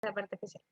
la parte especial.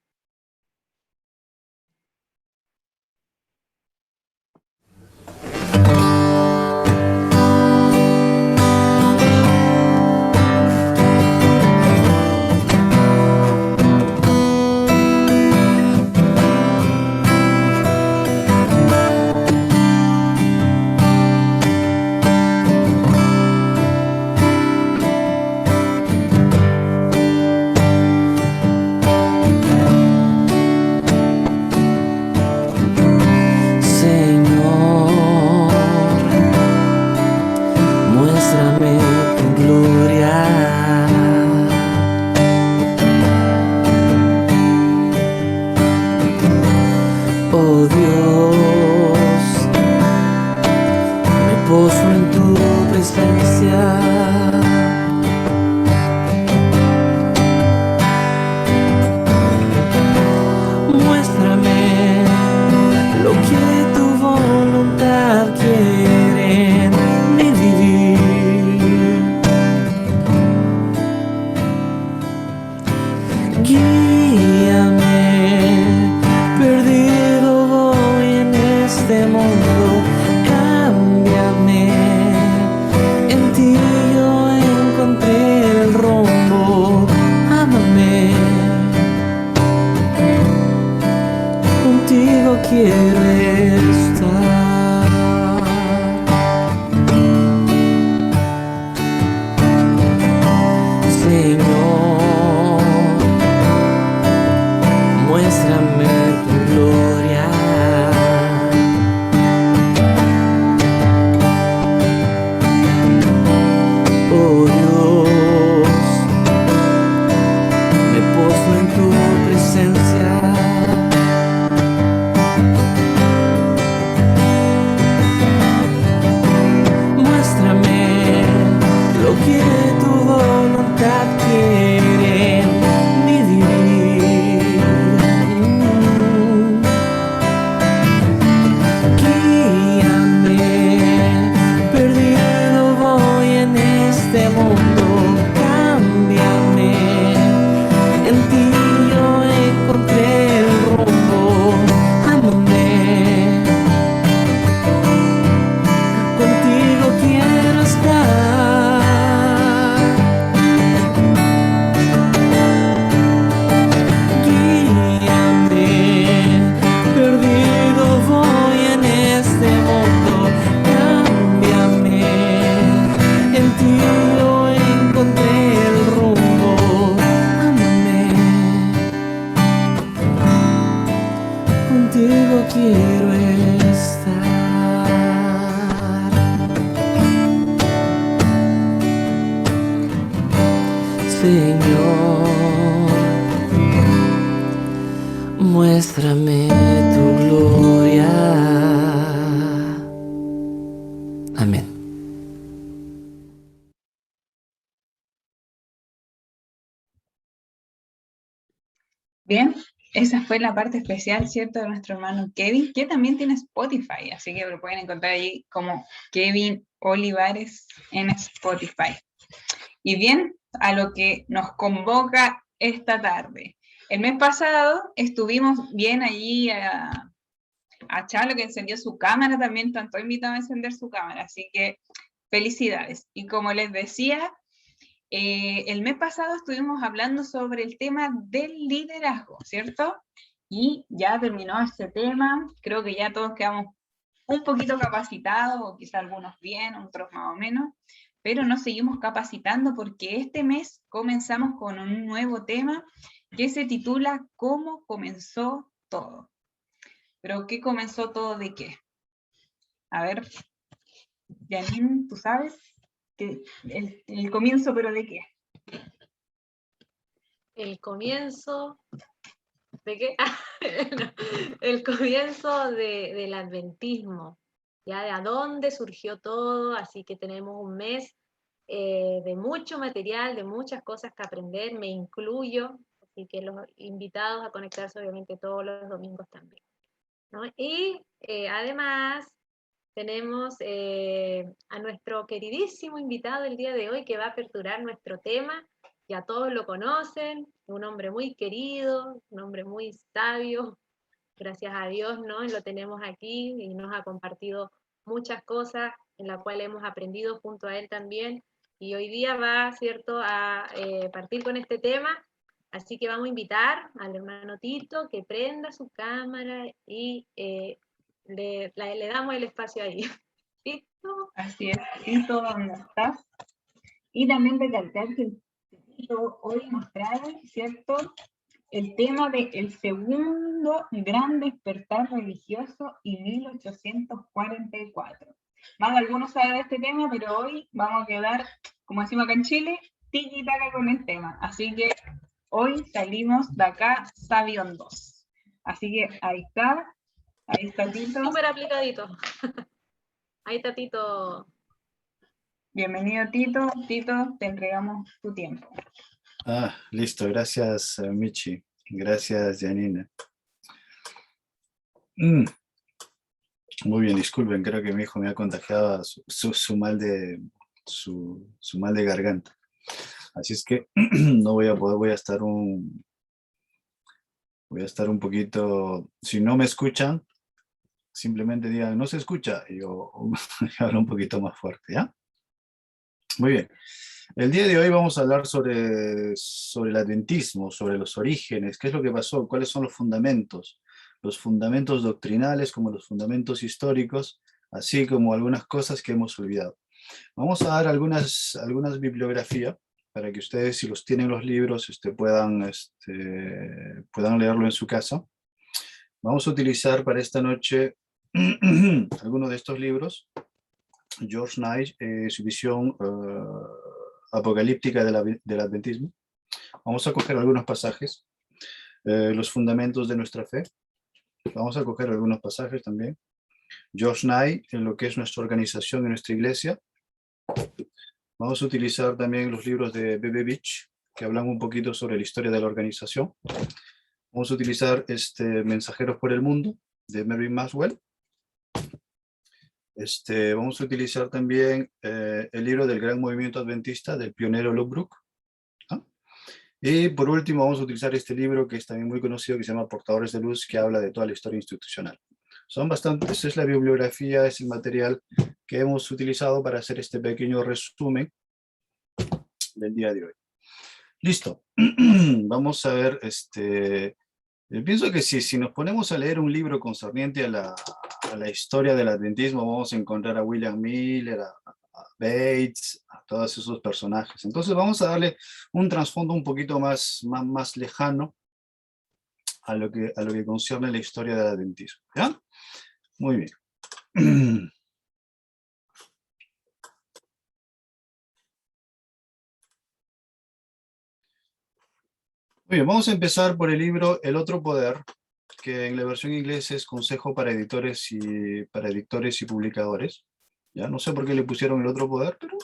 Bien, esa fue la parte especial, ¿cierto?, de nuestro hermano Kevin, que también tiene Spotify, así que lo pueden encontrar ahí como Kevin Olivares en Spotify. Y bien, a lo que nos convoca esta tarde. El mes pasado estuvimos bien allí a Chalo, que encendió su cámara también, tanto invitado a encender su cámara, así que felicidades. Y como les decía, el mes pasado estuvimos hablando sobre el tema del liderazgo, ¿cierto? Y ya terminó este tema, creo que ya todos quedamos un poquito capacitados, o quizá algunos bien, otros más o menos, pero nos seguimos capacitando porque este mes comenzamos con un nuevo tema que se titula ¿Cómo comenzó todo? Pero ¿qué comenzó todo de qué? A ver, Janine, ¿tú sabes? El comienzo, pero ¿de qué? El comienzo, ¿de qué? No, el comienzo del adventismo, ya de a dónde surgió todo, así que tenemos un mes de mucho material, de muchas cosas que aprender, me incluyo, así que los invitados a conectarse obviamente todos los domingos también, ¿no? Y además tenemos a nuestro queridísimo invitado el día de hoy que va a aperturar nuestro tema ya todos lo conocen, un hombre muy querido, un hombre muy sabio, gracias a Dios, ¿no? Lo tenemos aquí y nos ha compartido muchas cosas en las cuales hemos aprendido junto a él también. Y hoy día va, ¿cierto?, a partir con este tema. Así que vamos a invitar al hermano Tito que prenda su cámara y le damos el espacio ahí. ¿Listo? Así es, Tito, ¿dónde estás? Y también recalcar que Tito hoy nos trae, ¿cierto?, el tema del segundo gran despertar religioso y 1844. Más de algunos saben de este tema, pero hoy vamos a quedar, como decimos acá en Chile, tiki-taka con el tema. Así que hoy salimos de acá sabiondos. Así que ahí está Tito. Súper aplicadito. Ahí está Tito. Bienvenido Tito. Tito, te entregamos tu tiempo. Listo, gracias Michi, gracias Janina. Muy bien, disculpen, creo que mi hijo me ha contagiado su mal de garganta. Así es que no voy a poder, voy a estar un poquito, si no me escuchan, simplemente digan, no se escucha, y yo hablo un poquito más fuerte, ¿ya? Muy bien. El día de hoy vamos a hablar sobre el adventismo, sobre los orígenes, qué es lo que pasó, cuáles son los fundamentos doctrinales como los fundamentos históricos, así como algunas cosas que hemos olvidado. Vamos a dar algunas bibliografías para que ustedes, si los tienen los libros, puedan leerlo en su casa. Vamos a utilizar para esta noche algunos de estos libros. George Knight, su visión apocalíptica del adventismo. Vamos a coger algunos pasajes. Los fundamentos de nuestra fe. Vamos a coger algunos pasajes también. George Knight, en lo que es nuestra organización y nuestra iglesia. Vamos a utilizar también los libros de B.B. Beach, que hablan un poquito sobre la historia de la organización. Vamos a utilizar Mensajeros por el Mundo, de Mary Maxwell. Vamos a utilizar también el libro del Gran Movimiento Adventista, del pionero Lubbock. Y por último vamos a utilizar este libro que es también muy conocido, que se llama Portadores de Luz, que habla de toda la historia institucional. Son bastantes, esa es la bibliografía, es el material que hemos utilizado para hacer este pequeño resumen del día de hoy. Listo. Vamos a ver, yo pienso que si nos ponemos a leer un libro concerniente a la historia del adventismo, vamos a encontrar a William Miller, a Bates, a todos esos personajes. Entonces vamos a darle un trasfondo un poquito más lejano a lo que concierne la historia del adventismo. ¿Ya? Muy bien. Muy bien, vamos a empezar por el libro El Otro Poder, que en la versión inglesa es Consejo para editores y publicadores. Ya no sé por qué le pusieron El Otro Poder, pero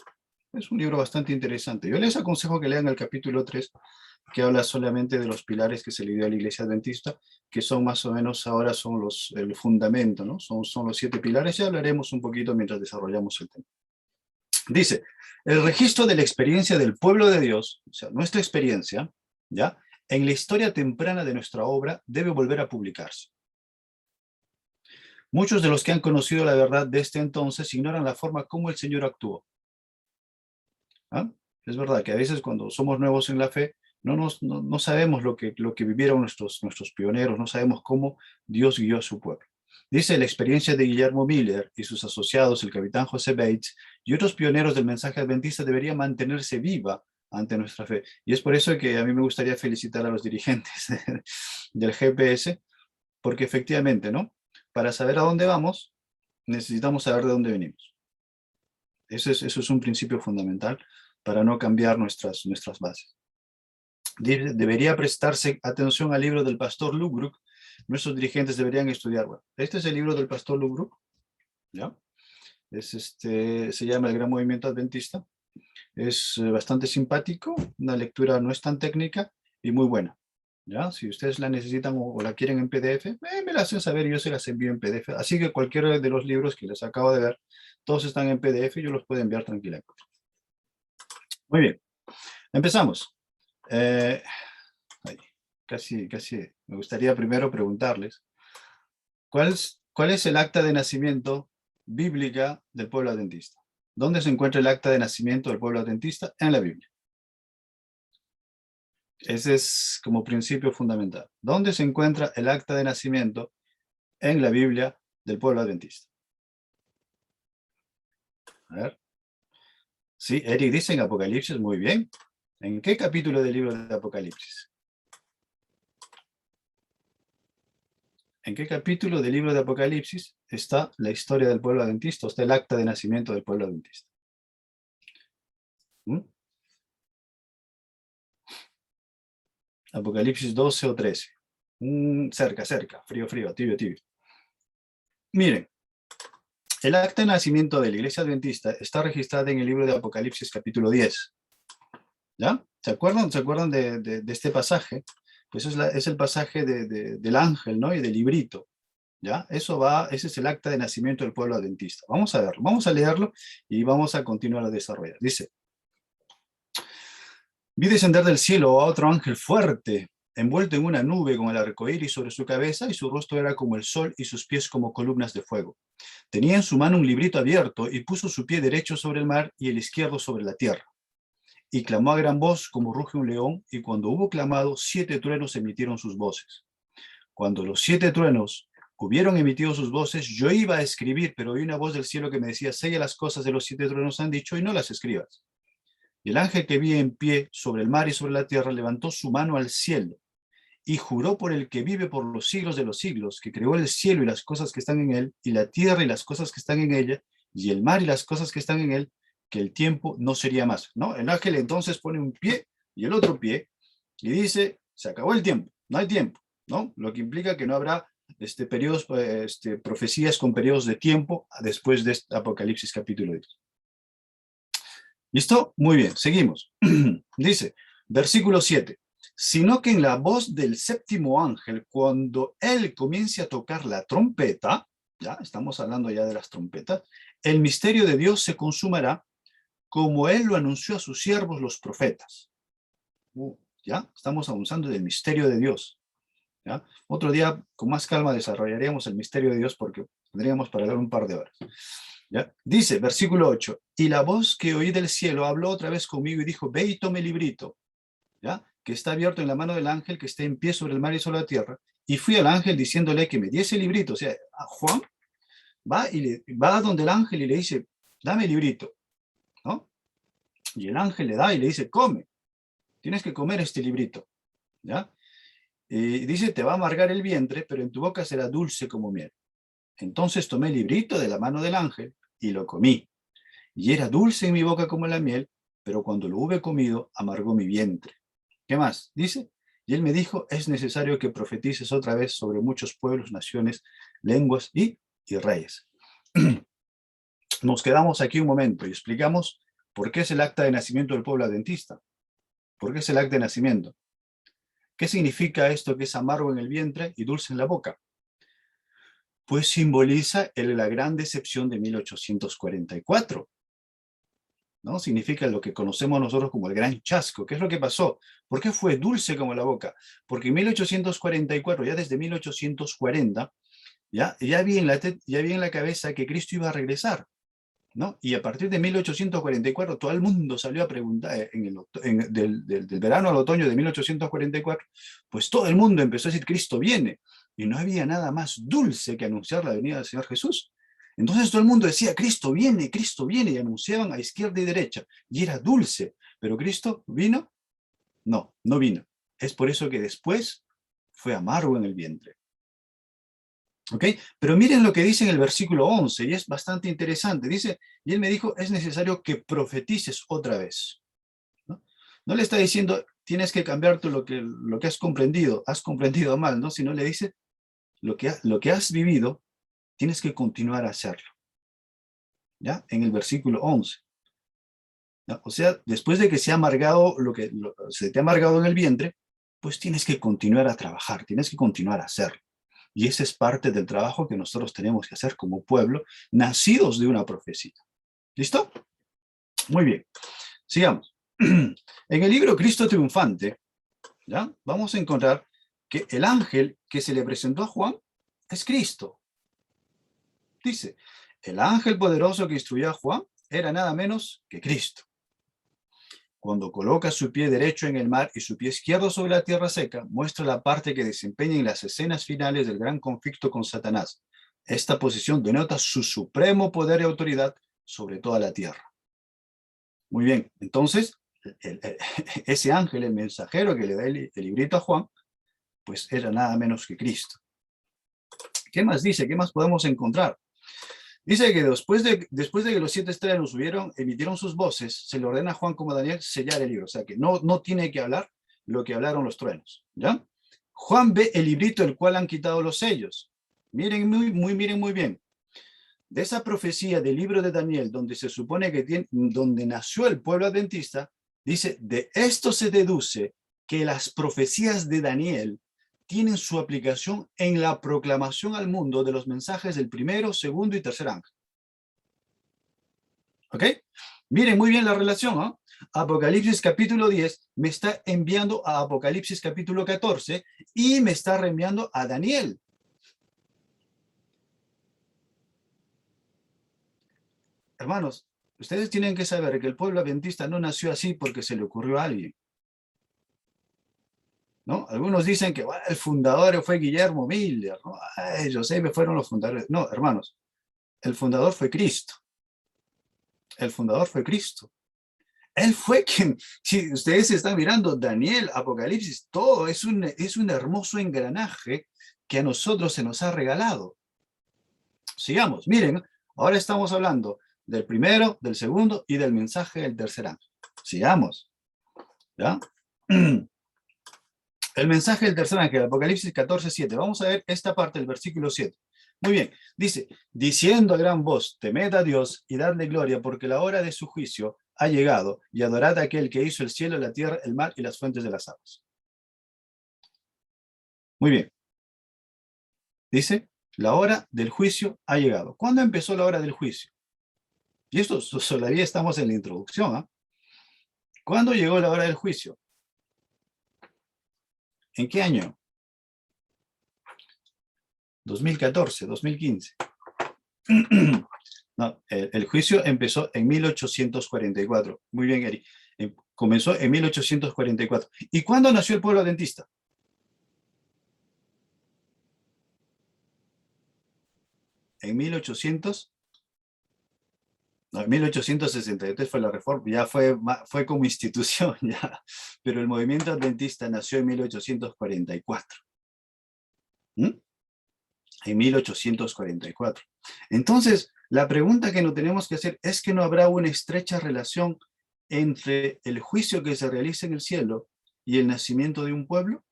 es un libro bastante interesante. Yo les aconsejo que lean el capítulo 3, que habla solamente de los pilares que se le dio a la Iglesia Adventista, que son más o menos ahora son el fundamento, ¿no? Son los 7 pilares, ya hablaremos un poquito mientras desarrollamos el tema. Dice, el registro de la experiencia del pueblo de Dios, o sea, nuestra experiencia, ¿ya?, en la historia temprana de nuestra obra debe volver a publicarse. Muchos de los que han conocido la verdad de este entonces ignoran la forma como el Señor actuó. ¿Ah? Es verdad que a veces cuando somos nuevos en la fe, no sabemos lo que vivieron nuestros pioneros, no sabemos cómo Dios guió a su pueblo. Dice, la experiencia de Guillermo Miller y sus asociados, el capitán José Bates y otros pioneros del mensaje adventista debería mantenerse viva ante nuestra fe. Y es por eso que a mí me gustaría felicitar a los dirigentes del GPS, porque efectivamente, ¿no?, para saber a dónde vamos, necesitamos saber de dónde venimos. Eso es un principio fundamental para no cambiar nuestras bases. Debería prestarse atención al libro del pastor Lubbock. Nuestros dirigentes deberían estudiar. Bueno, este es el libro del pastor Lubbock, ¿ya? Se llama El Gran Movimiento Adventista. Es bastante simpático, una lectura no es tan técnica y muy buena. ¿Ya? Si ustedes la necesitan o la quieren en PDF, me la hacen saber y yo se las envío en PDF. Así que cualquiera de los libros que les acabo de ver, todos están en PDF y yo los puedo enviar tranquilamente. Muy bien, empezamos. Ay, casi, me gustaría primero preguntarles, ¿cuál es el acta de nacimiento bíblica del pueblo adventista? ¿Dónde se encuentra el acta de nacimiento del pueblo adventista? En la Biblia. Ese es como principio fundamental. ¿Dónde se encuentra el acta de nacimiento en la Biblia del pueblo adventista? A ver. Sí, Eric dice en Apocalipsis, muy bien. ¿En qué capítulo del libro de Apocalipsis? ¿En qué capítulo del libro de Apocalipsis está la historia del pueblo adventista? Está el acta de nacimiento del pueblo adventista. ¿Mm? Apocalipsis 12 o 13. Cerca, frío, tibio. Miren, el acta de nacimiento de la iglesia adventista está registrada en el libro de Apocalipsis capítulo 10. ¿Ya? ¿Se acuerdan de este pasaje? Pues es el pasaje del ángel, ¿no? Y del librito. ¿Ya? Ese es el acta de nacimiento del pueblo adventista. Vamos a verlo, vamos a leerlo y vamos a continuar a desarrollar. Dice: vi descender del cielo a otro ángel fuerte, envuelto en una nube con el arco iris sobre su cabeza, y su rostro era como el sol y sus pies como columnas de fuego. Tenía en su mano un librito abierto y puso su pie derecho sobre el mar y el izquierdo sobre la tierra. Y clamó a gran voz como ruge un león, y cuando hubo clamado, 7 truenos emitieron sus voces. Cuando los 7 truenos hubieron emitido sus voces, yo iba a escribir, pero oí una voz del cielo que me decía: sella las cosas de los 7 truenos han dicho y no las escribas. Y el ángel que vi en pie sobre el mar y sobre la tierra levantó su mano al cielo y juró por el que vive por los siglos de los siglos, que creó el cielo y las cosas que están en él, y la tierra y las cosas que están en ella, y el mar y las cosas que están en él, que el tiempo no sería más, ¿no? El ángel entonces pone un pie y el otro pie y dice: se acabó el tiempo, no hay tiempo, ¿no? Lo que implica que no habrá periodos, profecías con periodos de tiempo después de Apocalipsis capítulo 10. ¿Listo? Muy bien, seguimos. Dice, versículo 7. Sino que en la voz del séptimo ángel, cuando él comience a tocar la trompeta, ya estamos hablando ya de las trompetas, el misterio de Dios se consumará, como él lo anunció a sus siervos los profetas. Ya estamos avanzando del misterio de Dios. ¿Ya? Otro día, con más calma, desarrollaríamos el misterio de Dios, porque tendríamos para dar un par de horas. ¿Ya? Dice, versículo 8, y la voz que oí del cielo habló otra vez conmigo y dijo: ve y tome el librito, ¿ya? Que está abierto en la mano del ángel que está en pie sobre el mar y sobre la tierra. Y fui al ángel diciéndole que me diese el librito. O sea, a Juan va donde el ángel y le dice: dame el librito, ¿no? Y el ángel le da y le dice: come, tienes que comer este librito, ¿ya? Y dice: te va a amargar el vientre, pero en tu boca será dulce como miel. Entonces tomé el librito de la mano del ángel y lo comí. Y era dulce en mi boca como la miel, pero cuando lo hube comido, amargó mi vientre. ¿Qué más? Dice, y él me dijo: es necesario que profetices otra vez sobre muchos pueblos, naciones, lenguas y reyes. Nos quedamos aquí un momento y explicamos por qué es el acta de nacimiento del pueblo adventista. ¿Por qué es el acta de nacimiento? ¿Qué significa esto que es amargo en el vientre y dulce en la boca? Pues simboliza la gran decepción de 1844. ¿No? Significa lo que conocemos nosotros como el gran chasco. ¿Qué es lo que pasó? ¿Por qué fue dulce como la boca? Porque en 1844, ya desde 1840, ya había en la cabeza que Cristo iba a regresar, ¿no? Y a partir de 1844 todo el mundo salió a preguntar, del verano al otoño de 1844, pues todo el mundo empezó a decir: Cristo viene. Y no había nada más dulce que anunciar la venida del Señor Jesús. Entonces todo el mundo decía: Cristo viene, y anunciaban a izquierda y derecha, y era dulce. ¿Pero Cristo vino? No, no vino. Es por eso que después fue amargo en el vientre. ¿Ok? Pero miren lo que dice en el versículo 11, y es bastante interesante. Dice, y él me dijo: es necesario que profetices otra vez. No le está diciendo: tienes que cambiar tú lo que has comprendido mal, ¿no? Sino le dice: lo que has vivido, tienes que continuar a hacerlo. ¿Ya? En el versículo 11. ¿Ya? O sea, después de que se ha amargado se te ha amargado en el vientre, pues tienes que continuar a trabajar, tienes que continuar a hacerlo. Y ese es parte del trabajo que nosotros tenemos que hacer como pueblo, nacidos de una profecía. ¿Listo? Muy bien. Sigamos. En el libro Cristo Triunfante, ¿ya? Vamos a encontrar que el ángel que se le presentó a Juan es Cristo. Dice, el ángel poderoso que instruyó a Juan era nada menos que Cristo. Cuando coloca su pie derecho en el mar y su pie izquierdo sobre la tierra seca, muestra la parte que desempeña en las escenas finales del gran conflicto con Satanás. Esta posición denota su supremo poder y autoridad sobre toda la tierra. Muy bien, entonces, ese ángel, el mensajero que le da el librito a Juan, pues era nada menos que Cristo. ¿Qué más dice? ¿Qué más podemos encontrar? Dice que después de que los 7 estrellas emitieron sus voces, se le ordena a Juan como a Daniel sellar el libro. O sea que no tiene que hablar lo que hablaron los truenos. ¿Ya? Juan ve el librito del cual han quitado los sellos. Miren miren muy bien. De esa profecía del libro de Daniel, donde se supone que donde nació el pueblo adventista, dice, de esto se deduce que las profecías de Daniel tienen su aplicación en la proclamación al mundo de los mensajes del primero, segundo y tercer ángel. ¿Ok? Miren muy bien la relación, ¿no? Apocalipsis capítulo 10 me está enviando a Apocalipsis capítulo 14 y me está reenviando a Daniel. Hermanos, ustedes tienen que saber que el pueblo adventista no nació así porque se le ocurrió a alguien. ¿No? Algunos dicen que bueno, el fundador fue Guillermo Miller, ¿no? Ellos fueron los fundadores. No, hermanos, el fundador fue Cristo. El fundador fue Cristo. Él fue quien, si ustedes están mirando Daniel, Apocalipsis, todo es un hermoso engranaje que a nosotros se nos ha regalado. Sigamos, miren, ahora estamos hablando del primero, del segundo y del mensaje del tercer ángel. Sigamos, ¿ya? El mensaje del tercer ángel, Apocalipsis 14, 7. Vamos a ver esta parte del versículo 7. Muy bien, dice, diciendo a gran voz, temed a Dios y dadle gloria, porque la hora de su juicio ha llegado, y adorad a aquel que hizo el cielo, la tierra, el mar y las fuentes de las aguas. Muy bien. Dice, la hora del juicio ha llegado. ¿Cuándo empezó la hora del juicio? Y esto todavía estamos en la introducción, ¿eh? ¿Cuándo llegó la hora del juicio? ¿En qué año? 2014, 2015. No, el juicio empezó en 1844. Muy bien, Eri. Comenzó en 1844. ¿Y cuándo nació el pueblo adventista? En 1863 fue la reforma, ya fue como institución, ya. Pero el movimiento adventista nació en 1844. ¿Mm? En 1844. Entonces, la pregunta que nos tenemos que hacer es que no habrá una estrecha relación entre el juicio que se realiza en el cielo y el nacimiento de un pueblo.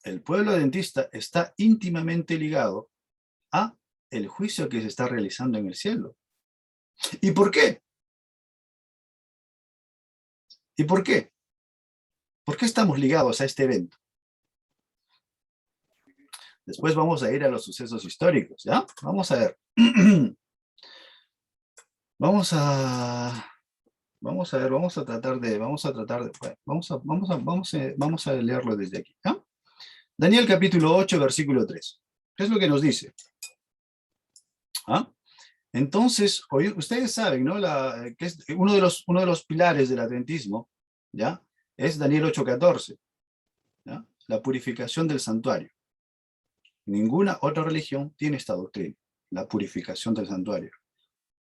El pueblo adventista está íntimamente ligado a el juicio que se está realizando en el cielo. ¿Y por qué? ¿Y por qué? ¿Por qué estamos ligados a este evento? Después vamos a ir a los sucesos históricos, ¿ya? Vamos a ver. Vamos a leerlo desde aquí, ¿ya? Daniel capítulo 8, versículo 3. ¿Qué es lo que nos dice? ¿Ah? Entonces, ustedes saben, ¿no? Que es uno de los pilares del adventismo, ¿ya? Es Daniel 8:14, ¿ya? La purificación del santuario. Ninguna otra religión tiene esta doctrina, la purificación del santuario.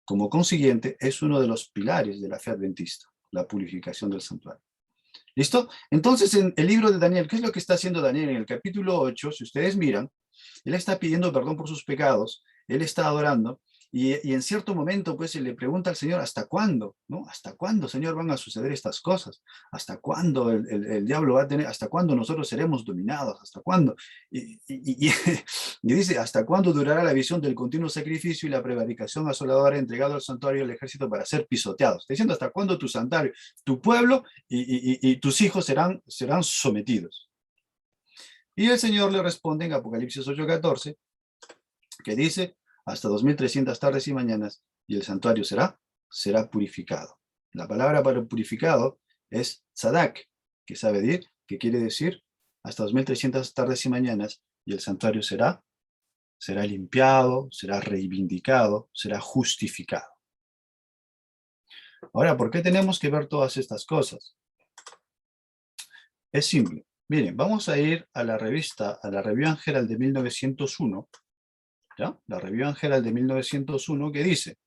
Como consiguiente, es uno de los pilares de la fe adventista, la purificación del santuario. ¿Listo? Entonces, en el libro de Daniel, ¿qué es lo que está haciendo Daniel? En el capítulo 8, si ustedes miran, él está pidiendo perdón por sus pecados, él está adorando, y en cierto momento, pues, se le pregunta al Señor, ¿hasta cuándo? ¿No? ¿Hasta cuándo, Señor, van a suceder estas cosas? ¿Hasta cuándo el diablo va a tener? ¿Hasta cuándo nosotros seremos dominados? ¿Hasta cuándo? Y dice, ¿hasta cuándo durará la visión del continuo sacrificio y la prevaricación asoladora entregado al santuario y al ejército para ser pisoteados? Está diciendo, ¿hasta cuándo tu santuario, tu pueblo y tus hijos serán sometidos? Y el Señor le responde en Apocalipsis 8:14, que dice, hasta 2300 tardes y mañanas, y el santuario será purificado. La palabra para purificado es tzadak, que quiere decir hasta 2300 tardes y mañanas, y el santuario será limpiado, será reivindicado, será justificado. Ahora, ¿por qué tenemos que ver todas estas cosas? Es simple. Miren, vamos a ir a la Review and Herald de 1901, ¿ya? La Review and Herald de 1901, que dice: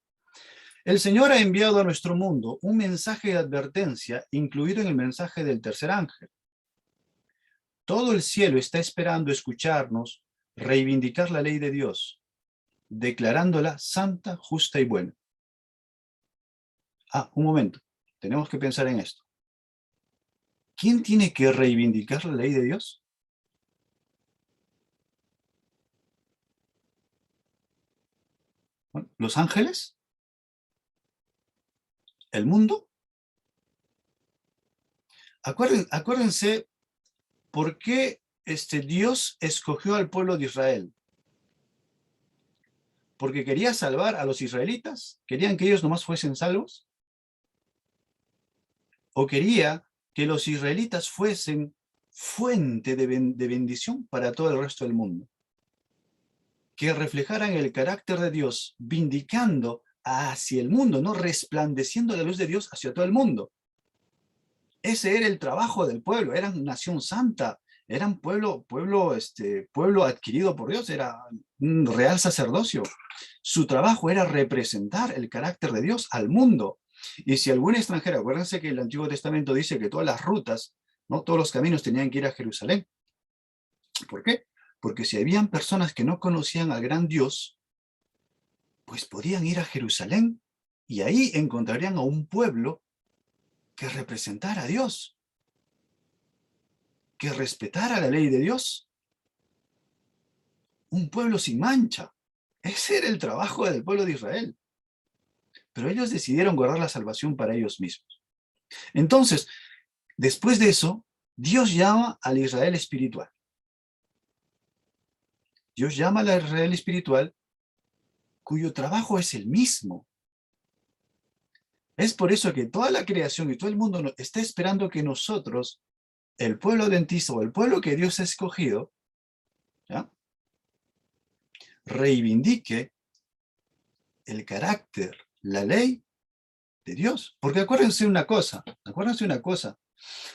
el Señor ha enviado a nuestro mundo un mensaje de advertencia incluido en el mensaje del tercer ángel. Todo el cielo está esperando escucharnos reivindicar la ley de Dios, declarándola santa, justa y buena. Un momento, tenemos que pensar en esto. ¿Quién tiene que reivindicar la ley de Dios? Bueno, ¿los ángeles? ¿El mundo? Acuérdense por qué Dios escogió al pueblo de Israel. ¿Porque quería salvar a los israelitas? ¿Querían que ellos nomás fuesen salvos? ¿O quería que los israelitas fuesen fuente de bendición para todo el resto del mundo? Que reflejaran el carácter de Dios, vindicando hacia el mundo, no resplandeciendo la luz de Dios hacia todo el mundo. Ese era el trabajo del pueblo, eran nación santa, eran pueblo adquirido por Dios, era un real sacerdocio. Su trabajo era representar el carácter de Dios al mundo. Y si algún extranjero, acuérdense que el Antiguo Testamento dice que todas las rutas, ¿no? Todos los caminos tenían que ir a Jerusalén. ¿Por qué? Porque si habían personas que no conocían al gran Dios, pues podían ir a Jerusalén y ahí encontrarían a un pueblo que representara a Dios, que respetara la ley de Dios. Un pueblo sin mancha. Ese era el trabajo del pueblo de Israel. Pero ellos decidieron guardar la salvación para ellos mismos. Entonces, después de eso, Dios llama al Israel espiritual. Dios llama al Israel espiritual cuyo trabajo es el mismo. Es por eso que toda la creación y todo el mundo está esperando que nosotros, el pueblo adventista o el pueblo que Dios ha escogido, ¿ya?, reivindique el carácter, la ley de Dios. Porque acuérdense una cosa,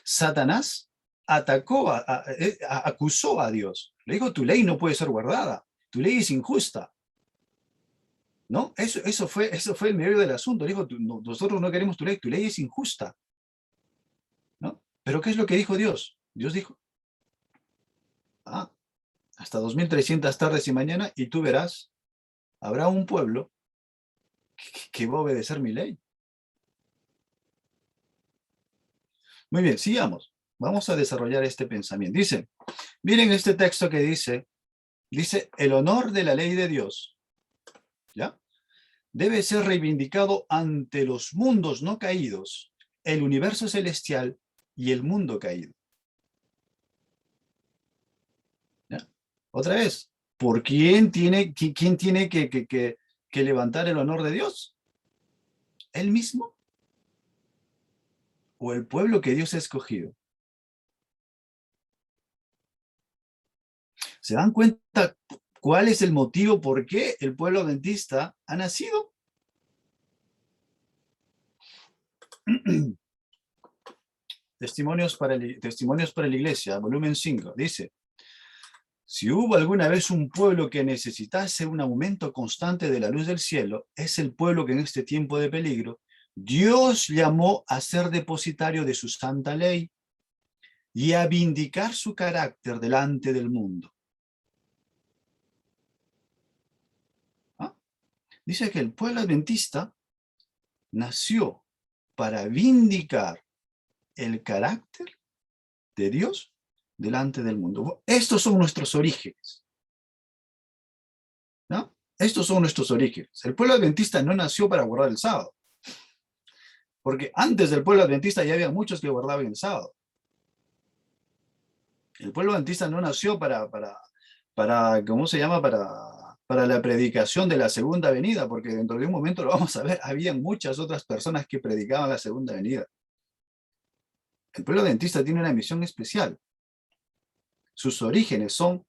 Satanás acusó a Dios. Le dijo: tu ley no puede ser guardada, tu ley es injusta. ¿No? Eso fue el medio del asunto. Le dijo: nosotros no queremos tu ley es injusta. ¿No? Pero ¿qué es lo que dijo Dios? Dios dijo: hasta 2300 tardes y mañana, y tú verás, habrá un pueblo que va a obedecer mi ley. Muy bien, sigamos. Vamos a desarrollar este pensamiento. Miren este texto que dice, el honor de la ley de Dios, ¿ya?, debe ser reivindicado ante los mundos no caídos, el universo celestial y el mundo caído. ¿Ya? Otra vez, ¿por quién tiene que levantar el honor de Dios? ¿Él mismo? ¿O el pueblo que Dios ha escogido? ¿Se dan cuenta cuál es el motivo por qué el pueblo adventista ha nacido? Testimonios para la Iglesia, volumen 5, dice: si hubo alguna vez un pueblo que necesitase un aumento constante de la luz del cielo, es el pueblo que en este tiempo de peligro Dios llamó a ser depositario de su santa ley y a vindicar su carácter delante del mundo. Dice que el pueblo adventista nació para vindicar el carácter de Dios delante del mundo. Estos son nuestros orígenes, ¿no? Estos son nuestros orígenes. El pueblo adventista no nació para guardar el sábado, porque antes del pueblo adventista ya había muchos que guardaban el sábado. El pueblo adventista no nació para ¿cómo se llama? Para para la predicación de la segunda venida, porque dentro de un momento lo vamos a ver, había muchas otras personas que predicaban la segunda venida. El pueblo adventista tiene una misión especial. Sus orígenes son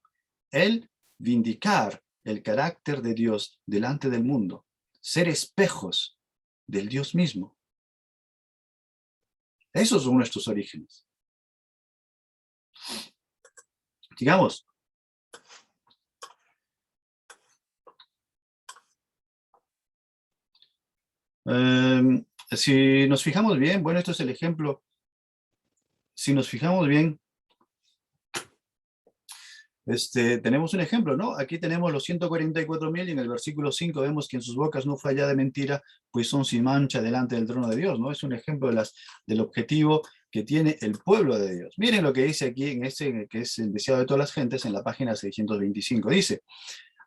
el vindicar el carácter de Dios delante del mundo, ser espejos del Dios mismo. Esos son nuestros orígenes. Digamos, si nos fijamos bien, bueno, esto es el ejemplo. Si nos fijamos bien, tenemos un ejemplo, ¿no? Aquí tenemos los 144,000 y en el versículo 5 vemos que en sus bocas no fue hallada mentira, pues son sin mancha delante del trono de Dios, ¿no? Es un ejemplo del objetivo que tiene el pueblo de Dios. Miren lo que dice aquí en que es el deseado de todas las gentes, en la página 625. Dice,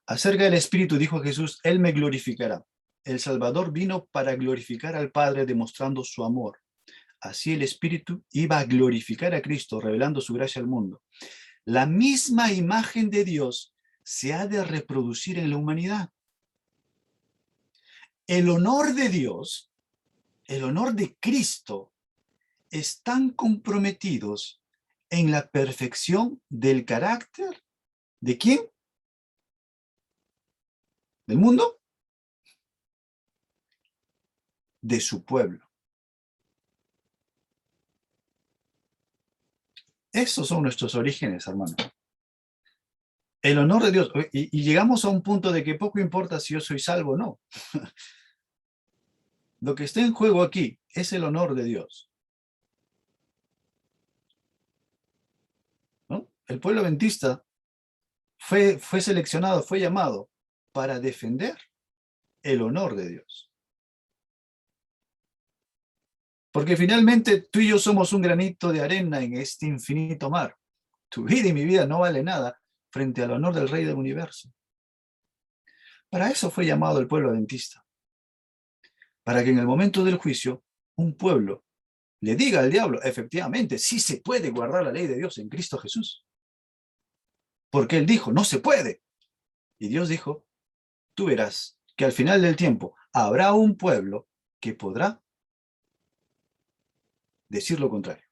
acerca del Espíritu dijo Jesús, Él me glorificará. El Salvador vino para glorificar al Padre demostrando su amor. Así el Espíritu iba a glorificar a Cristo, revelando su gracia al mundo. La misma imagen de Dios se ha de reproducir en la humanidad. El honor de Dios, el honor de Cristo, están comprometidos en la perfección del carácter. ¿De quién? ¿Del mundo? De su pueblo. Esos son nuestros orígenes, hermano. El honor de Dios. Y llegamos a un punto de que poco importa si yo soy salvo o no. Lo que está en juego aquí es el honor de Dios. ¿No? El pueblo adventista fue seleccionado, fue llamado para defender el honor de Dios. Porque finalmente tú y yo somos un granito de arena en este infinito mar. Tu vida y mi vida no vale nada frente al honor del Rey del Universo. Para eso fue llamado el pueblo adventista. Para que en el momento del juicio, un pueblo le diga al diablo, efectivamente, sí se puede guardar la ley de Dios en Cristo Jesús. Porque él dijo, no se puede. Y Dios dijo, tú verás que al final del tiempo habrá un pueblo que podrá decir lo contrario.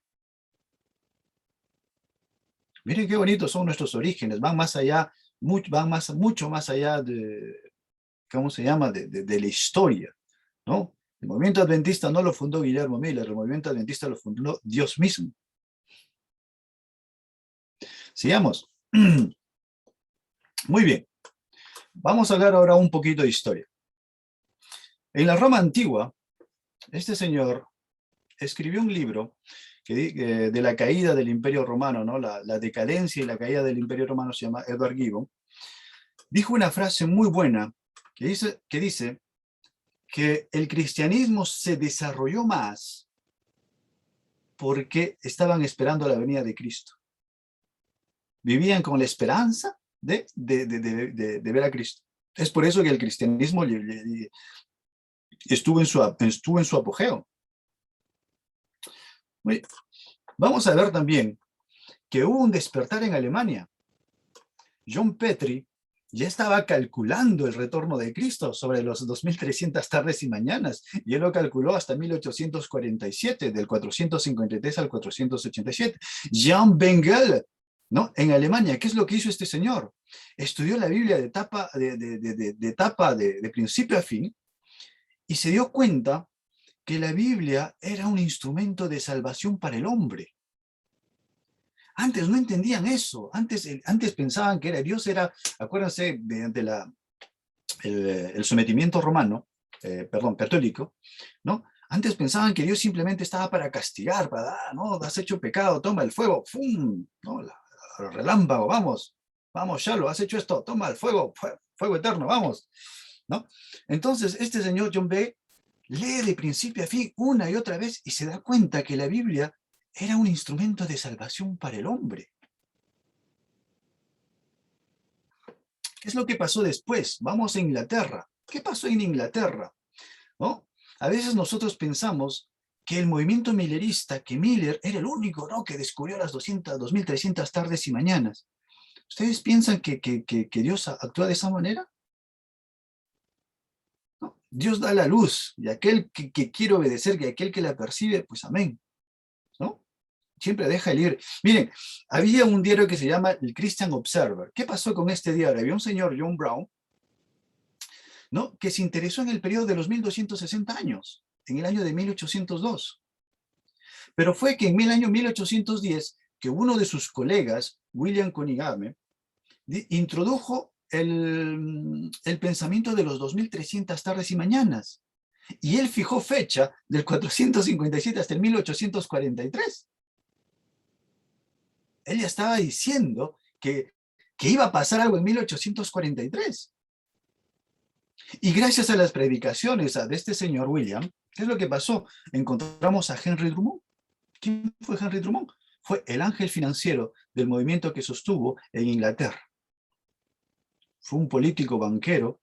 Miren qué bonitos son nuestros orígenes, van más allá, mucho más allá de, ¿cómo se llama?, de la historia, ¿no? El movimiento adventista no lo fundó Guillermo Miller, el movimiento adventista lo fundó Dios mismo. Sigamos. Muy bien. Vamos a hablar ahora un poquito de historia. En la Roma antigua, este señor escribió un libro de la caída del Imperio Romano, ¿no? La decadencia y la caída del Imperio Romano, se llama Edward Gibbon. Dijo una frase muy buena que dice que el cristianismo se desarrolló más porque estaban esperando la venida de Cristo. Vivían con la esperanza de ver a Cristo. Es por eso que el cristianismo estuvo en su apogeo. Vamos a ver también que hubo un despertar en Alemania. John Petrie ya estaba calculando el retorno de Cristo sobre los 2300 tardes y mañanas, y él lo calculó hasta 1847, del 453 al 487. Jan Bengel, ¿no? En Alemania, ¿qué es lo que hizo este señor? Estudió la Biblia de principio a fin, y se dio cuenta que la Biblia era un instrumento de salvación para el hombre. Antes no entendían eso, antes pensaban que Dios era, acuérdense, mediante el sometimiento romano, católico, ¿no? Antes pensaban que Dios simplemente estaba para castigar, no, has hecho pecado, toma el fuego, ¡fum! ¿No? El relámpago, vamos, ya lo has hecho esto, toma el fuego, fuego eterno, vamos, ¿no? Entonces, este señor John B. lee de principio a fin una y otra vez y se da cuenta que la Biblia era un instrumento de salvación para el hombre. ¿Qué es lo que pasó después? Vamos a Inglaterra. ¿Qué pasó en Inglaterra? ¿No? A veces nosotros pensamos que el movimiento millerista, que Miller era el único, ¿no?, que descubrió las 2300 tardes y mañanas. ¿Ustedes piensan que Dios actúa de esa manera? Dios da la luz, y aquel que quiere obedecer, que aquel que la percibe, pues amén, ¿no? Siempre deja el ir. Miren, había un diario que se llama el Christian Observer. ¿Qué pasó con este diario? Había un señor, John Brown, ¿no?, que se interesó en el periodo de los 1260 años, en el año de 1802. Pero fue que en el año 1810, que uno de sus colegas, William Conigame, introdujo el pensamiento de los 2300 tardes y mañanas. Y él fijó fecha del 457 hasta el 1843. Él ya estaba diciendo que iba a pasar algo en 1843. Y gracias a las predicaciones de este señor William, ¿qué es lo que pasó? Encontramos a Henry Drummond. ¿Quién fue Henry Drummond? Fue el ángel financiero del movimiento que sostuvo en Inglaterra. Fue un político banquero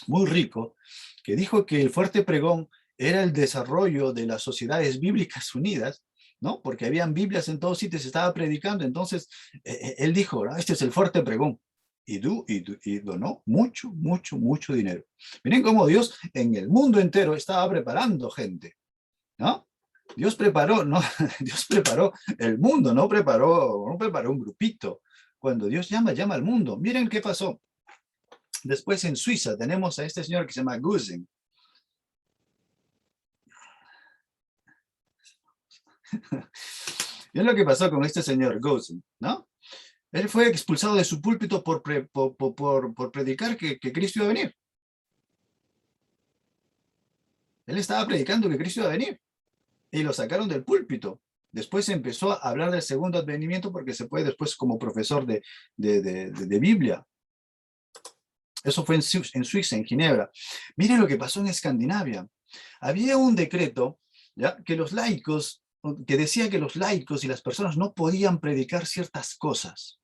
muy rico que dijo que el fuerte pregón era el desarrollo de las sociedades bíblicas unidas, ¿no? Porque habían Biblias en todos sitios, se estaba predicando. Entonces él dijo, ¿no?, este es el fuerte pregón. Y donó mucho, mucho, mucho dinero. Miren cómo Dios en el mundo entero estaba preparando gente, ¿no? Dios preparó, ¿no? Dios preparó el mundo, no preparó un grupito. Cuando Dios llama, llama al mundo. Miren qué pasó. Después en Suiza tenemos a este señor que se llama Gusen. ¿Qué es lo que pasó con este señor Gusen, no? Él fue expulsado de su púlpito por predicar que Cristo iba a venir. Él estaba predicando que Cristo iba a venir. Y lo sacaron del púlpito. Después empezó a hablar del segundo advenimiento porque se fue después como profesor de Biblia. Eso fue en Suiza, en Ginebra. Miren lo que pasó en Escandinavia. Había un decreto, ¿ya?, que los laicos, que decía que los laicos y las personas no podían predicar ciertas cosas.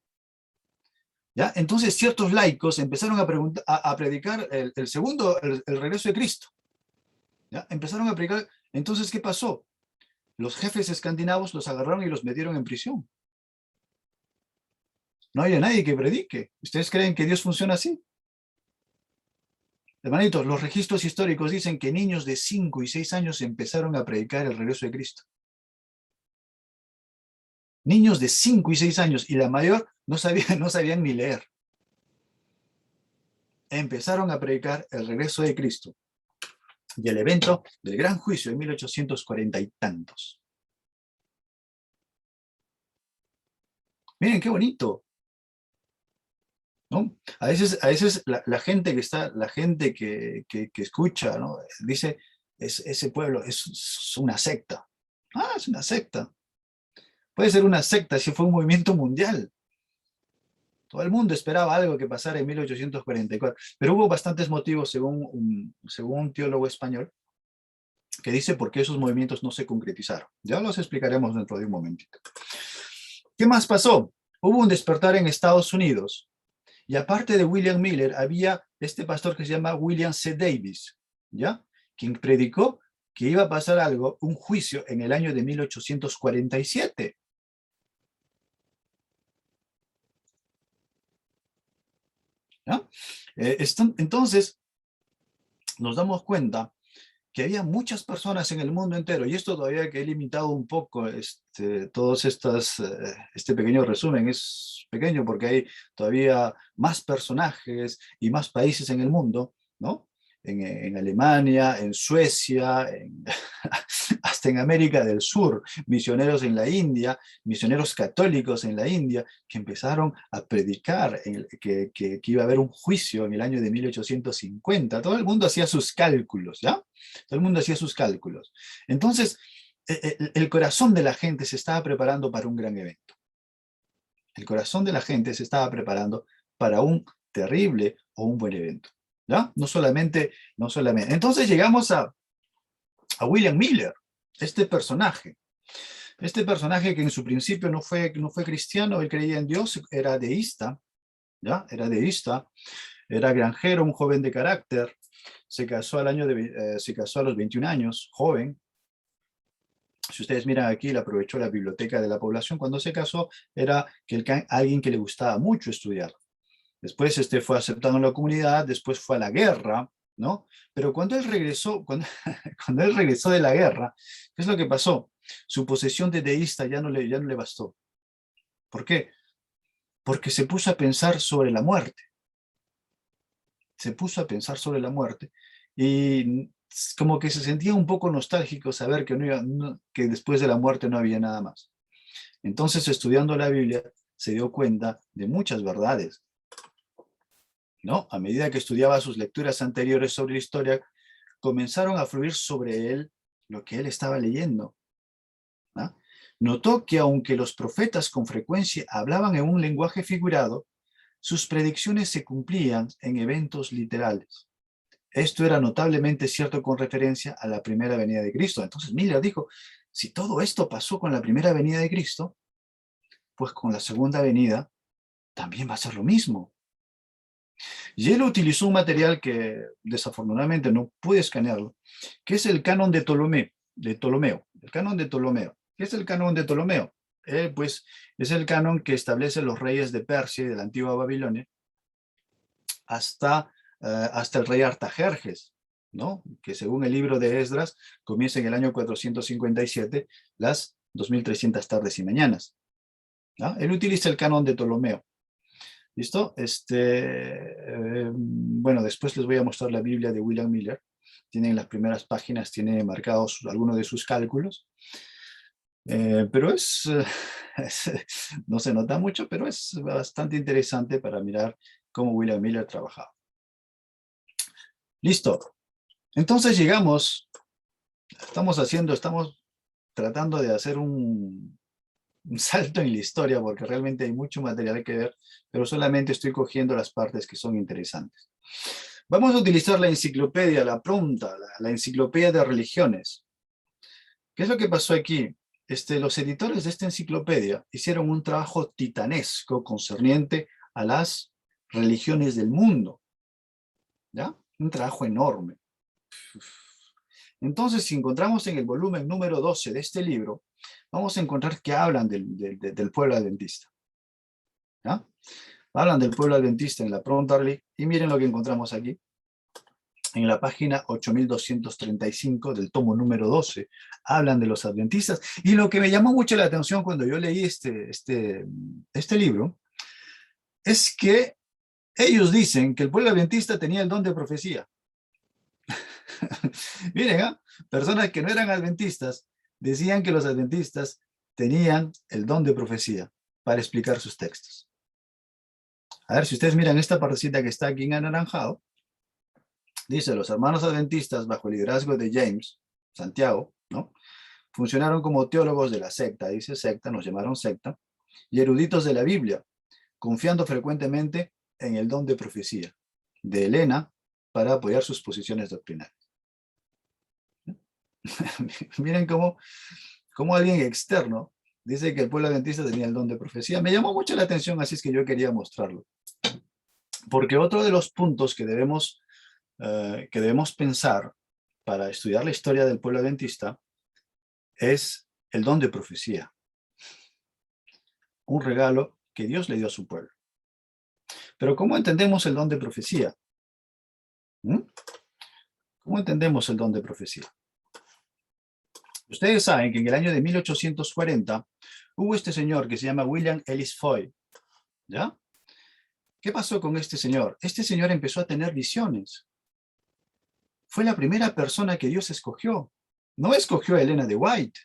¿Ya? Entonces ciertos laicos empezaron a predicar el regreso de Cristo. ¿Ya? Empezaron a predicar. Entonces, ¿qué pasó? Los jefes escandinavos los agarraron y los metieron en prisión. No había nadie que predique. ¿Ustedes creen que Dios funciona así? Hermanitos, los registros históricos dicen que niños de 5 y 6 años empezaron a predicar el regreso de Cristo. Niños de 5 y 6 años, y la mayor no sabían ni leer. Empezaron a predicar el regreso de Cristo y el evento del gran juicio de 1840 y tantos. Miren qué bonito, ¿no? A veces la gente que escucha, ¿no?, dice, ese pueblo es una secta. Ah, es una secta. Puede ser una secta si fue un movimiento mundial. Todo el mundo esperaba algo que pasara en 1844, pero hubo bastantes motivos, según un teólogo español, que dice por qué esos movimientos no se concretizaron. Ya los explicaremos dentro de un momentito. ¿Qué más pasó? Hubo un despertar en Estados Unidos, y aparte de William Miller, había este pastor que se llama William C. Davis, ¿ya?, quien predicó que iba a pasar algo, un juicio en el año de 1847. ¿Ya? Entonces, nos damos cuenta que había muchas personas en el mundo entero, y esto todavía que he limitado un poco este pequeño resumen, es pequeño porque hay todavía más personajes y más países en el mundo, ¿no? En Alemania, en Suecia, hasta en América del Sur, misioneros en la India, misioneros católicos en la India, que empezaron a predicar que iba a haber un juicio en el año de 1850. Todo el mundo hacía sus cálculos, ¿ya? Todo el mundo hacía sus cálculos. Entonces, el corazón de la gente se estaba preparando para un gran evento. El corazón de la gente se estaba preparando para un terrible o un buen evento, ¿ya? No solamente. Entonces llegamos a William Miller, este personaje que en su principio no fue cristiano. Él creía en Dios, era deísta, ¿ya? Era granjero, un joven de carácter, se casó a los 21 años, joven. Si ustedes miran aquí, él aprovechó la biblioteca de la población. Cuando se casó, era alguien que le gustaba mucho estudiar. Después fue aceptado en la comunidad, después fue a la guerra, ¿no? Pero cuando él regresó, cuando él regresó de la guerra, ¿qué es lo que pasó? Su posesión de deísta ya no le bastó. ¿Por qué? Porque se puso a pensar sobre la muerte. Se puso a pensar sobre la muerte y como que se sentía un poco nostálgico saber que, que después de la muerte no había nada más. Entonces, estudiando la Biblia, se dio cuenta de muchas verdades, ¿no? A medida que estudiaba sus lecturas anteriores sobre la historia, comenzaron a fluir sobre él lo que él estaba leyendo, ¿no? Notó que aunque los profetas con frecuencia hablaban en un lenguaje figurado, sus predicciones se cumplían en eventos literales. Esto era notablemente cierto con referencia a la primera venida de Cristo. Entonces Miller dijo, si todo esto pasó con la primera venida de Cristo, pues con la segunda venida también va a ser lo mismo. Y él utilizó un material que desafortunadamente no pude escanearlo, que es el canon de Ptolomeo. El canon de Ptolomeo. ¿Qué es el canon de Ptolomeo? Pues es el canon que establece los reyes de Persia y de la antigua Babilonia hasta el rey Artajerjes, ¿no? Que según el libro de Esdras comienza en el año 457, las 2300 tardes y mañanas, ¿no? Él utiliza el canon de Ptolomeo. ¿Listo? Bueno, después les voy a mostrar la Biblia de William Miller. Tiene en las primeras páginas, tiene marcados algunos de sus cálculos. Pero no se nota mucho, pero es bastante interesante para mirar cómo William Miller trabajaba. Listo. Entonces estamos tratando de hacer un salto en la historia porque realmente hay mucho material que ver, pero solamente estoy cogiendo las partes que son interesantes. Vamos a utilizar la enciclopedia, la pronta, la enciclopedia de religiones. ¿Qué es lo que pasó aquí? Los editores de esta enciclopedia hicieron un trabajo titanesco concerniente a las religiones del mundo. ¿Ya? Un trabajo enorme. Entonces, si encontramos en el volumen número 12 de este libro, vamos a encontrar que hablan del pueblo adventista. ¿Ya? Hablan del pueblo adventista en la Pronta Religión, y miren lo que encontramos aquí. En la página 8235 del tomo número 12, hablan de los adventistas. Y lo que me llamó mucho la atención cuando yo leí este libro, es que ellos dicen que el pueblo adventista tenía el don de profecía. Miren, ¿eh? Personas que no eran adventistas decían que los adventistas tenían el don de profecía para explicar sus textos. A ver, si ustedes miran esta partecita que está aquí en anaranjado, dice, los hermanos adventistas, bajo el liderazgo de James, Santiago, ¿no? Funcionaron como teólogos de la secta, dice secta, nos llamaron secta, y eruditos de la Biblia, confiando frecuentemente en el don de profecía de Helena para apoyar sus posiciones doctrinales. Miren cómo alguien externo dice que el pueblo adventista tenía el don de profecía. Me llamó mucho la atención, así es que yo quería mostrarlo. Porque otro de los puntos que debemos pensar para estudiar la historia del pueblo adventista es el don de profecía. Un regalo que Dios le dio a su pueblo. Pero ¿cómo entendemos el don de profecía? ¿Cómo entendemos el don de profecía? Ustedes saben que en el año de 1840 hubo este señor que se llama William Ellis Foy, ¿ya? ¿Qué pasó con este señor? Este señor empezó a tener visiones. Fue la primera persona que Dios escogió. No escogió a Elena de White.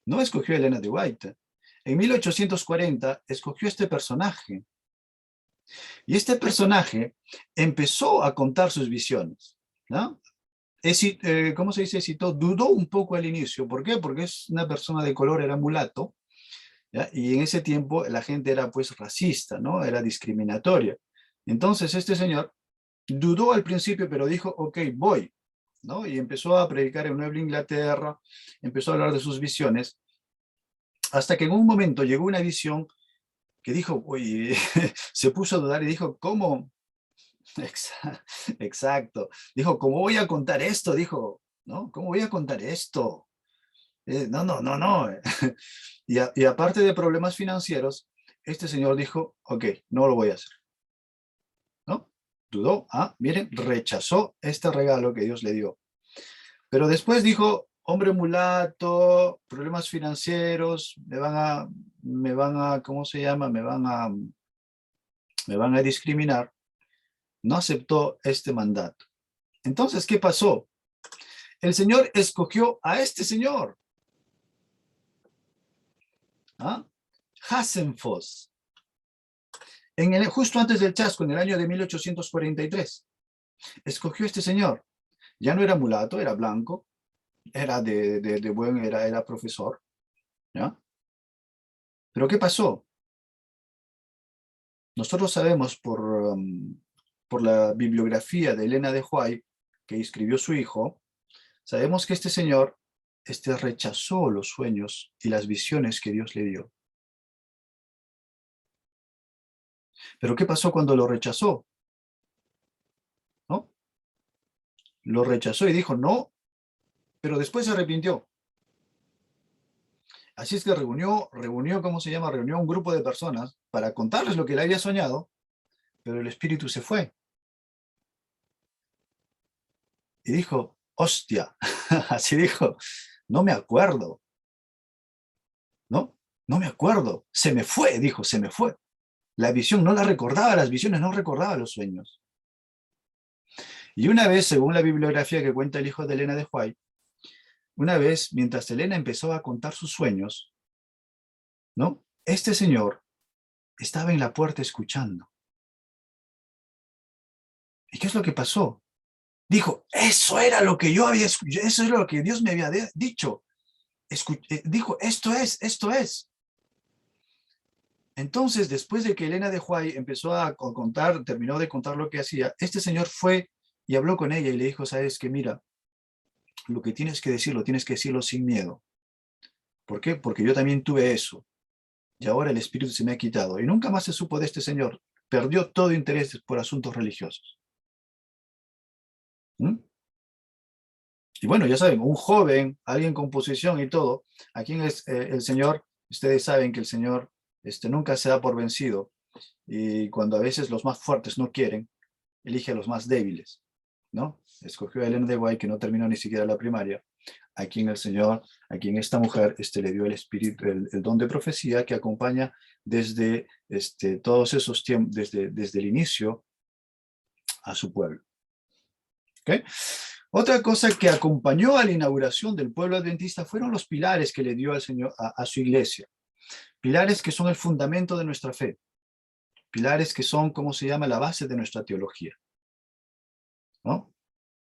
No escogió a Elena de White. En 1840 escogió este personaje. Y este personaje empezó a contar sus visiones, ¿no? ¿Cómo se dice? Dudó un poco al inicio. ¿Por qué? Porque es una persona de color, era mulato, ¿ya? Y en ese tiempo la gente era pues racista, ¿no? Era discriminatoria. Entonces este señor dudó al principio, pero dijo, ok, voy, ¿no? Y empezó a predicar en Nueva Inglaterra, empezó a hablar de sus visiones, hasta que en un momento llegó una visión que dijo, oye, se puso a dudar y dijo, ¿cómo? Exacto. Dijo, ¿cómo voy a contar esto? Dijo, ¿no? ¿Cómo voy a contar esto? No. Y aparte de problemas financieros, este señor dijo, ok, no lo voy a hacer. ¿No? dudó, miren, rechazó este regalo que Dios le dio. Pero después dijo, hombre mulato, problemas financieros, ¿cómo se llama? Me van a discriminar. No aceptó este mandato. Entonces, ¿qué pasó? El Señor escogió a este señor. Hassenfoss. Justo antes del chasco, en el año de 1843. Escogió a este señor. Ya no era mulato, era blanco. Era era profesor. ¿Ya? Pero ¿qué pasó? Nosotros sabemos por la bibliografía de Elena de White, que escribió su hijo, sabemos que este señor rechazó los sueños y las visiones que Dios le dio. Pero ¿qué pasó cuando lo rechazó? ¿No? Lo rechazó y dijo no, pero después se arrepintió. Así es que reunió, ¿cómo se llama? Reunió un grupo de personas para contarles lo que él había soñado, pero el espíritu se fue. Y dijo, hostia, así dijo, no me acuerdo. No me acuerdo. Se me fue, dijo, se me fue. La visión no la recordaba, las visiones no recordaba los sueños. Y una vez, según la bibliografía que cuenta el hijo de Elena de White, una vez, mientras Elena empezó a contar sus sueños, ¿no? Este señor estaba en la puerta escuchando. ¿Y qué es lo que pasó? Dijo, eso era lo que yo había escuchado, eso era lo que Dios me había dicho. Dijo, esto es. Entonces, después de que Elena de White empezó a contar, terminó de contar lo que hacía, este señor fue y habló con ella y le dijo, sabes que mira, lo que tienes que decirlo sin miedo. ¿Por qué? Porque yo también tuve eso. Y ahora el espíritu se me ha quitado. Y nunca más se supo de este señor. Perdió todo interés por asuntos religiosos. ¿Mm? Y bueno, ya saben, un joven, alguien con posición y todo, aquí es el Señor, ustedes saben que el Señor nunca se da por vencido. Y cuando a veces los más fuertes no quieren, elige a los más débiles, ¿no? Escogió a Elena de White, que no terminó ni siquiera la primaria. Aquí en el Señor, aquí en esta mujer, le dio el espíritu, el don de profecía que acompaña desde todos esos tiempos, desde el inicio a su pueblo. ¿Okay? Otra cosa que acompañó a la inauguración del pueblo adventista fueron los pilares que le dio al Señor a su iglesia. Pilares que son el fundamento de nuestra fe. Pilares que son, ¿cómo se llama?, la base de nuestra teología. ¿No?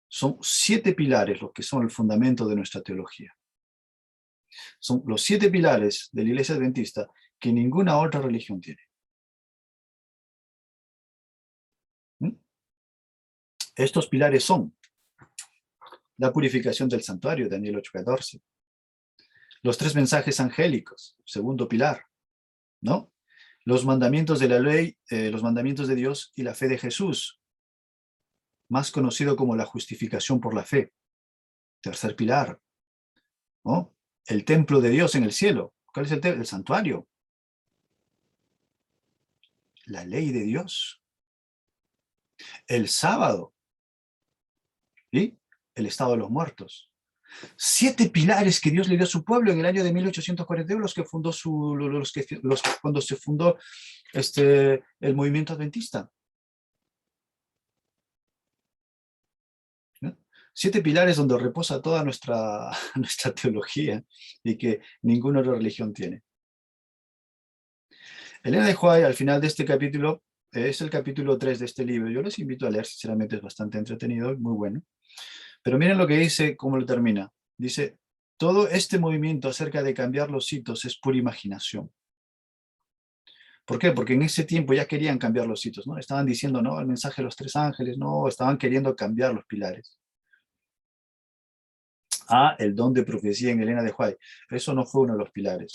Son 7 pilares los que son el fundamento de nuestra teología. Son los 7 pilares de la iglesia adventista que ninguna otra religión tiene. Estos pilares son la purificación del santuario, Daniel 8:14. Los 3 mensajes angélicos, segundo pilar, ¿no? Los mandamientos de la ley, los mandamientos de Dios y la fe de Jesús, más conocido como la justificación por la fe, tercer pilar, ¿no? El templo de Dios en el cielo. ¿Cuál es el santuario? La ley de Dios. El sábado. ¿Sí? El estado de los muertos. 7 pilares que Dios le dio a su pueblo en el año de 1841, cuando se fundó el movimiento adventista. 7 pilares donde reposa toda nuestra teología y que ninguna otra religión tiene. Elena de White, al final de este capítulo, es el capítulo 3 de este libro. Yo les invito a leer, sinceramente es bastante entretenido, muy bueno. Pero miren lo que dice, cómo lo termina. Dice, todo este movimiento acerca de cambiar los hitos es pura imaginación. ¿Por qué? Porque en ese tiempo ya querían cambiar los hitos, ¿no? Estaban diciendo, no, el mensaje de los 3 ángeles, no, estaban queriendo cambiar los pilares. El don de profecía en Elena de White. Eso no fue uno de los pilares.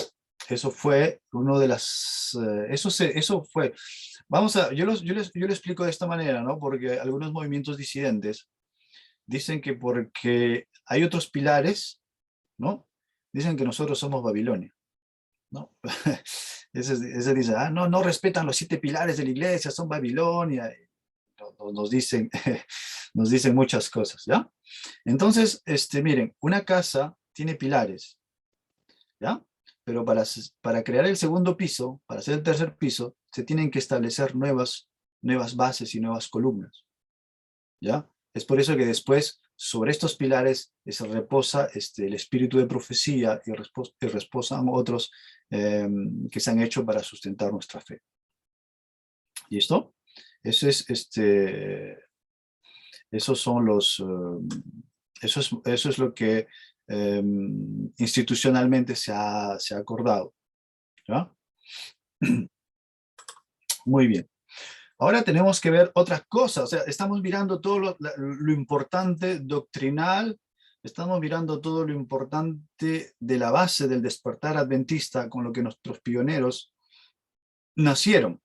Eso fue uno de las... Eso fue... yo lo explico de esta manera, ¿no? Porque algunos movimientos disidentes dicen que porque hay otros pilares, ¿no? Dicen que nosotros somos Babilonia, ¿no? Ese dice, no respetan los 7 pilares de la iglesia, son Babilonia. nos dicen, nos dicen muchas cosas, ¿ya? Entonces, miren, una casa tiene pilares, ¿ya? Pero para crear el segundo piso, para hacer el tercer piso, se tienen que establecer nuevas bases y nuevas columnas, ¿ya? Es por eso que después, sobre estos pilares, se reposa el espíritu de profecía y reposan otros que se han hecho para sustentar nuestra fe. ¿Listo? Eso es, esos son los, eso es lo que institucionalmente se ha acordado, ¿ya? Muy bien. Ahora tenemos que ver otras cosas, o sea, estamos mirando todo lo importante doctrinal, estamos mirando todo lo importante de la base del despertar adventista con lo que nuestros pioneros nacieron.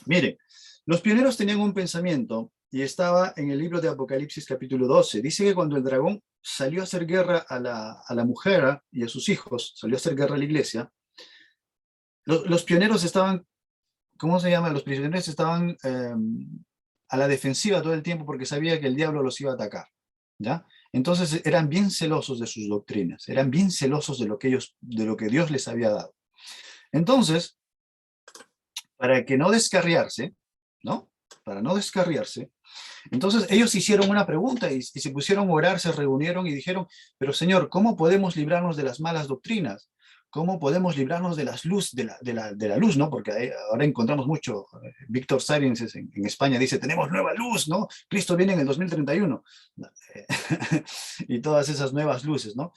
Mire, los pioneros tenían un pensamiento y estaba en el libro de Apocalipsis capítulo 12. Dice que cuando el dragón salió a hacer guerra a la mujer y a sus hijos, salió a hacer guerra a la iglesia, los pioneros estaban, ¿cómo se llama? Los pioneros estaban a la defensiva todo el tiempo porque sabía que el diablo los iba a atacar, ¿ya? Entonces eran bien celosos de sus doctrinas, eran bien celosos de lo que Dios les había dado. Entonces, para que no descarriarse, ¿no? Para no descarriarse, entonces ellos hicieron una pregunta y se pusieron a orar, se reunieron y dijeron, pero Señor, ¿cómo podemos librarnos de las malas doctrinas? ¿Cómo podemos librarnos de la luz, ¿no? Porque ahora encontramos mucho, Víctor Sarienses en España dice, tenemos nueva luz, ¿no? Cristo viene en el 2031. Y todas esas nuevas luces, ¿no?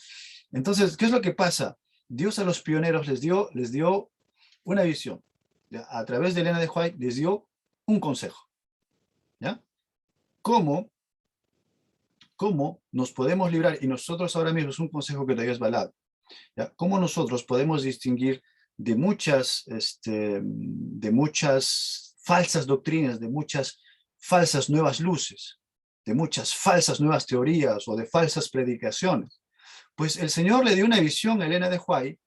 Entonces, ¿qué es lo que pasa? Dios a los pioneros les dio una visión. A través de Elena de White les dio un consejo, ¿ya? ¿Cómo nos podemos librar? Y nosotros ahora mismo es un consejo que todavía es valado, ¿ya? ¿Cómo nosotros podemos distinguir de muchas falsas doctrinas, de muchas falsas nuevas luces, de muchas falsas nuevas teorías o de falsas predicaciones? Pues el Señor le dio una visión a Elena de White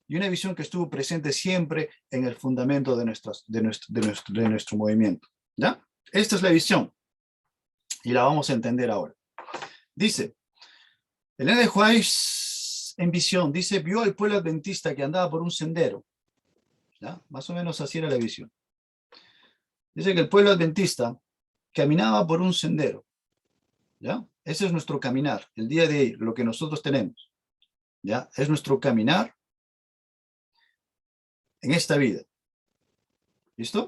y una visión que estuvo presente siempre en el fundamento de nuestro movimiento, ¿ya? Esta es la visión y la vamos a entender ahora. Dice, Elena de White en visión, dice, vio al pueblo adventista que andaba por un sendero, ¿ya? Más o menos así era la visión. Dice que el pueblo adventista caminaba por un sendero, ¿ya? Ese es nuestro caminar, el día de hoy, lo que nosotros tenemos, ¿ya? Es nuestro caminar en esta vida. ¿Listo?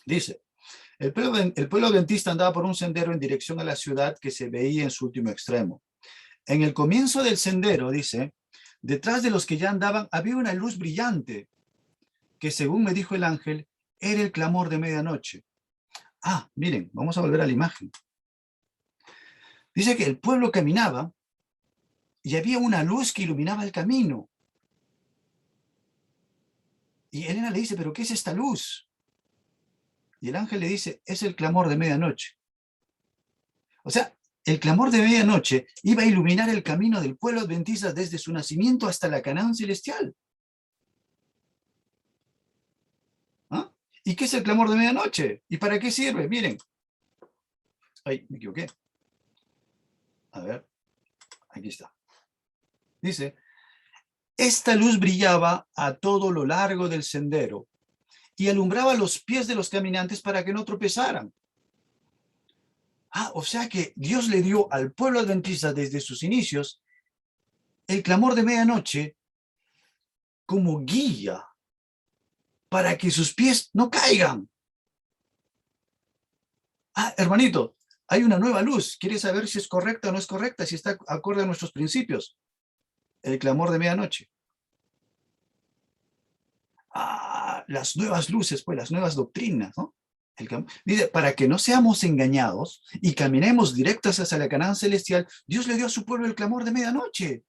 Dice, el pueblo adventista andaba por un sendero en dirección a la ciudad que se veía en su último extremo. En el comienzo del sendero, dice, detrás de los que ya andaban había una luz brillante que, según me dijo el ángel, era el clamor de medianoche. Ah, miren, vamos a volver a la imagen. Dice que el pueblo caminaba y había una luz que iluminaba el camino. Y Elena le dice, ¿pero qué es esta luz? Y el ángel le dice, es el clamor de medianoche. O sea, el clamor de medianoche iba a iluminar el camino del pueblo adventista desde su nacimiento hasta la Canaán celestial. ¿Ah? ¿Y qué es el clamor de medianoche? ¿Y para qué sirve? Miren. Ay, me equivoqué. A ver, aquí está. Dice, esta luz brillaba a todo lo largo del sendero y alumbraba los pies de los caminantes para que no tropezaran. Ah, o sea que Dios le dio al pueblo adventista desde sus inicios el clamor de medianoche como guía para que sus pies no caigan. Ah, hermanito, hay una nueva luz. ¿Quieres saber si es correcta o no es correcta? Si está acorde a nuestros principios. El clamor de medianoche. Ah, las nuevas luces, pues las nuevas doctrinas, ¿no? Dice, para que no seamos engañados y caminemos directos hacia la Canaán celestial, Dios le dio a su pueblo el clamor de medianoche.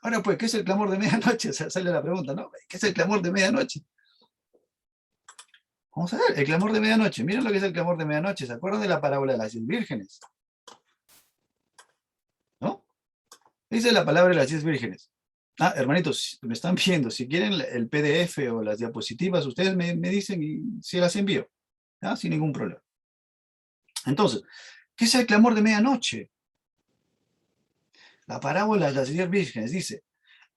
Ahora pues, ¿qué es el clamor de medianoche? Sale la pregunta, ¿no? ¿Qué es el clamor de medianoche? Vamos a ver, el clamor de medianoche. Miren lo que es el clamor de medianoche. ¿Se acuerdan de la parábola de las 10 vírgenes? ¿No? Dice la palabra de las 10 vírgenes. Hermanitos, me están viendo, si quieren el PDF o las diapositivas, ustedes me dicen y si las envío, ¿ya? Sin ningún problema. Entonces, ¿qué es el clamor de medianoche? La parábola de las 10 vírgenes dice,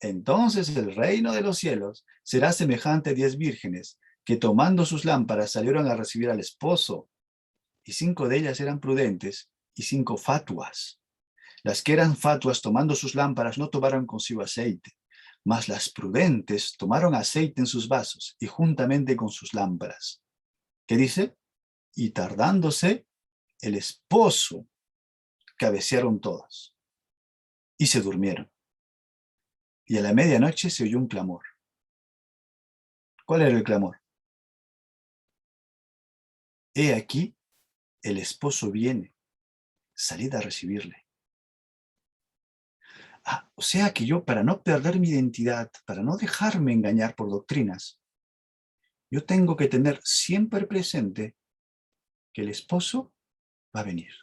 entonces el reino de los cielos será semejante a 10 vírgenes que tomando sus lámparas salieron a recibir al esposo, y 5 de ellas eran prudentes y 5 fatuas. Las que eran fatuas tomando sus lámparas no tomaron consigo aceite, mas las prudentes tomaron aceite en sus vasos y juntamente con sus lámparas. ¿Qué dice? Y tardándose el esposo, cabecearon todas y se durmieron. Y a la medianoche se oyó un clamor. ¿Cuál era el clamor? He aquí, el esposo viene, salid a recibirle. O sea que yo, para no perder mi identidad, para no dejarme engañar por doctrinas, yo tengo que tener siempre presente que el esposo va a venir.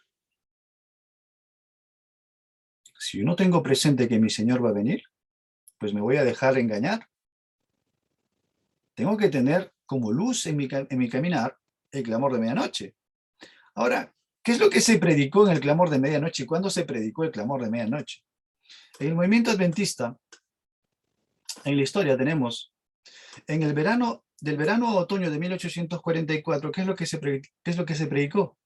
Si yo no tengo presente que mi Señor va a venir, pues me voy a dejar engañar. Tengo que tener como luz en mi caminar el clamor de medianoche. Ahora, ¿qué es lo que se predicó en el clamor de medianoche y cuándo se predicó el clamor de medianoche? En el movimiento adventista, en la historia tenemos, en el verano, del verano a otoño de 1844, ¿qué es lo que se predicó?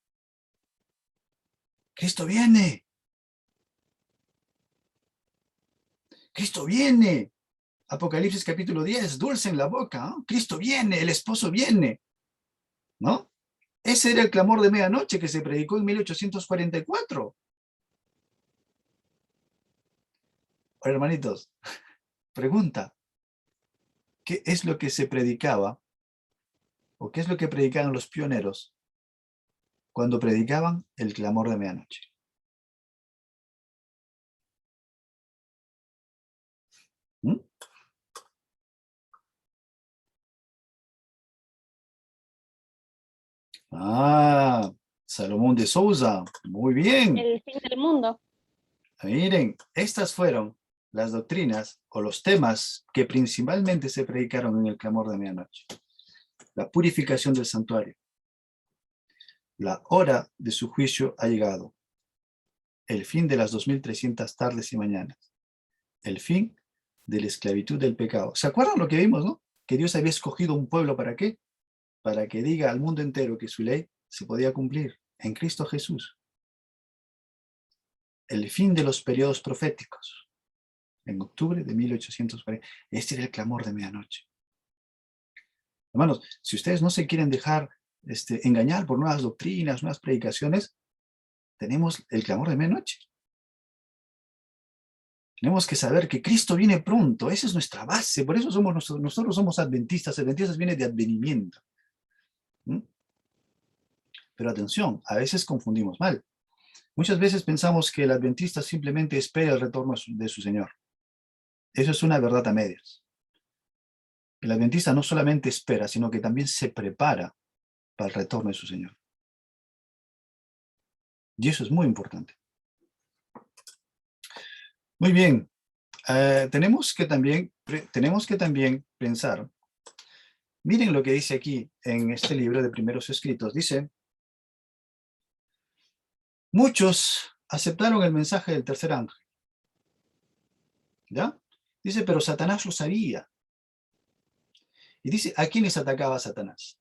¡Cristo viene! ¡Cristo viene! Apocalipsis capítulo 10, dulce en la boca, ¿no? Cristo viene, el esposo viene, ¿no? Ese era el clamor de medianoche que se predicó en 1844. Ahora, hermanitos, pregunta, ¿qué es lo que se predicaba o qué es lo que predicaban los pioneros cuando predicaban el clamor de medianoche? ¿Mm? Salomón de Sousa, muy bien. El fin del mundo. Miren, estas fueron las doctrinas o los temas que principalmente se predicaron en el clamor de medianoche. La purificación del santuario. La hora de su juicio ha llegado. El fin de las 2300 tardes y mañanas. El fin de la esclavitud del pecado. ¿Se acuerdan lo que vimos, no? Que Dios había escogido un pueblo ¿para qué? Para que diga al mundo entero que su ley se podía cumplir en Cristo Jesús. El fin de los periodos proféticos. En octubre de 1840. Este era el clamor de medianoche. Hermanos, si ustedes no se quieren dejar engañar por nuevas doctrinas, nuevas predicaciones, tenemos el clamor de medianoche. Tenemos que saber que Cristo viene pronto. Esa es nuestra base. Por eso nosotros somos adventistas. Adventistas viene de advenimiento. ¿Mm? Pero atención, a veces confundimos mal. Muchas veces pensamos que el adventista simplemente espera el retorno de su Señor. Eso es una verdad a medias. El adventista no solamente espera, sino que también se prepara para el retorno de su Señor. Y eso es muy importante. Muy bien. Tenemos que también pensar, miren lo que dice aquí en este libro de Primeros Escritos. Dice, muchos aceptaron el mensaje del tercer ángel. ¿Ya? Dice, pero Satanás lo sabía. Y dice, ¿a quiénes atacaba Satanás?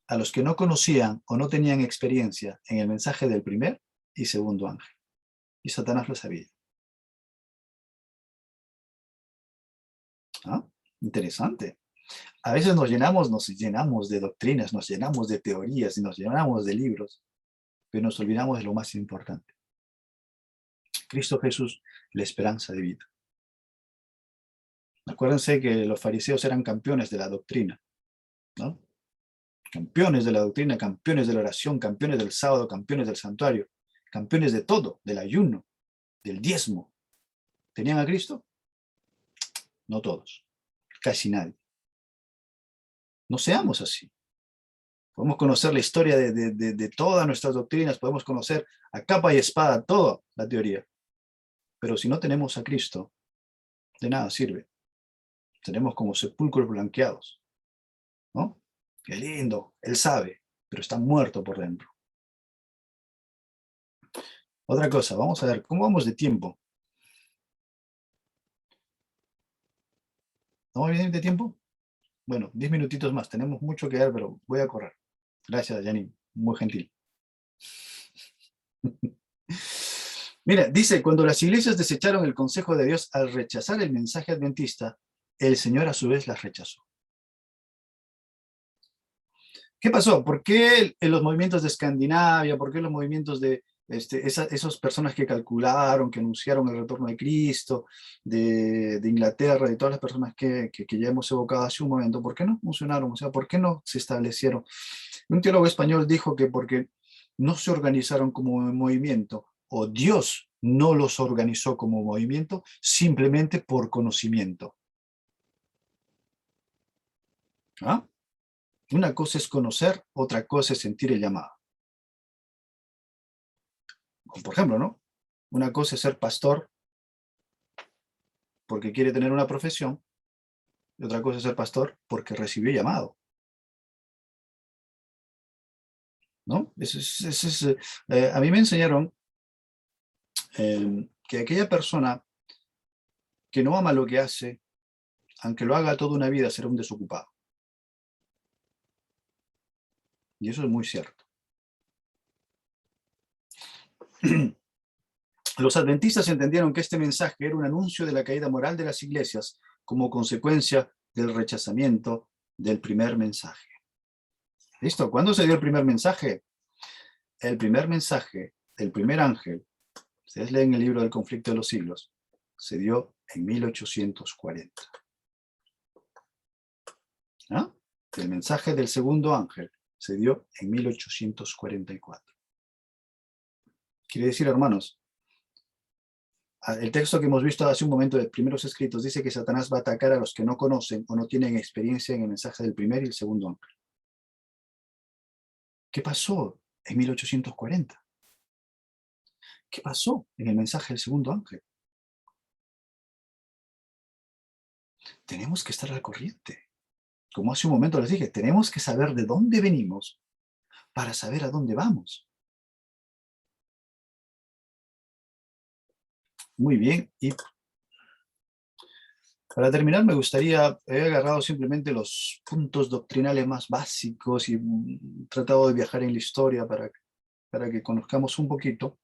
A los que no conocían o no tenían experiencia en el mensaje del primer y segundo ángel. Y Satanás lo sabía. Interesante. A veces nos llenamos de doctrinas, nos llenamos de teorías y nos llenamos de libros, pero nos olvidamos de lo más importante. Cristo Jesús, la esperanza de vida. Acuérdense que los fariseos eran campeones de la doctrina, ¿no? Campeones de la doctrina, campeones de la oración, campeones del sábado, campeones del santuario, campeones de todo, del ayuno, del diezmo. ¿Tenían a Cristo? No todos, casi nadie. No seamos así. Podemos conocer la historia de todas nuestras doctrinas, podemos conocer a capa y espada toda la teoría. Pero si no tenemos a Cristo, de nada sirve. Seremos como sepulcros blanqueados, ¿no? Qué lindo, él sabe, pero está muerto por dentro. Otra cosa, vamos a ver, ¿cómo vamos de tiempo? ¿Vamos bien de tiempo? Bueno, 10 minutitos más, tenemos mucho que ver, pero voy a correr. Gracias, Janine, muy gentil. Mira, dice, cuando las iglesias desecharon el consejo de Dios al rechazar el mensaje adventista, el Señor a su vez las rechazó. ¿Qué pasó? ¿Por qué en los movimientos de Escandinavia, por qué los movimientos de esas personas que calcularon, que anunciaron el retorno de Cristo, de Inglaterra, de todas las personas que ya hemos evocado hace un momento, ¿por qué no funcionaron? O sea, ¿por qué no se establecieron? Un teólogo español dijo que porque no se organizaron como un movimiento, o Dios no los organizó como movimiento, simplemente por conocimiento. ¿Ah? Una cosa es conocer, otra cosa es sentir el llamado. Por ejemplo, ¿no? Una cosa es ser pastor porque quiere tener una profesión, y otra cosa es ser pastor porque recibió llamado. ¿No? A mí me enseñaron que aquella persona que no ama lo que hace, aunque lo haga toda una vida, será un desocupado. Y eso es muy cierto. Los adventistas entendieron que este mensaje era un anuncio de la caída moral de las iglesias como consecuencia del rechazamiento del primer mensaje. ¿Listo? ¿Cuándo se dio el primer mensaje? El primer mensaje del primer ángel, ustedes leen el libro del conflicto de los siglos, se dio en 1840. ¿Ah? El mensaje del segundo ángel se dio en 1844. Quiere decir, hermanos, el texto que hemos visto hace un momento de primeros escritos dice que Satanás va a atacar a los que no conocen o no tienen experiencia en el mensaje del primer y el segundo ángel. ¿Qué pasó en 1840? ¿Qué pasó en el mensaje del segundo ángel? Tenemos que estar al corriente. Como hace un momento les dije, tenemos que saber de dónde venimos para saber a dónde vamos. Muy bien, y para terminar me gustaría, he agarrado simplemente los puntos doctrinales más básicos y tratado de viajar en la historia para que conozcamos un poquito.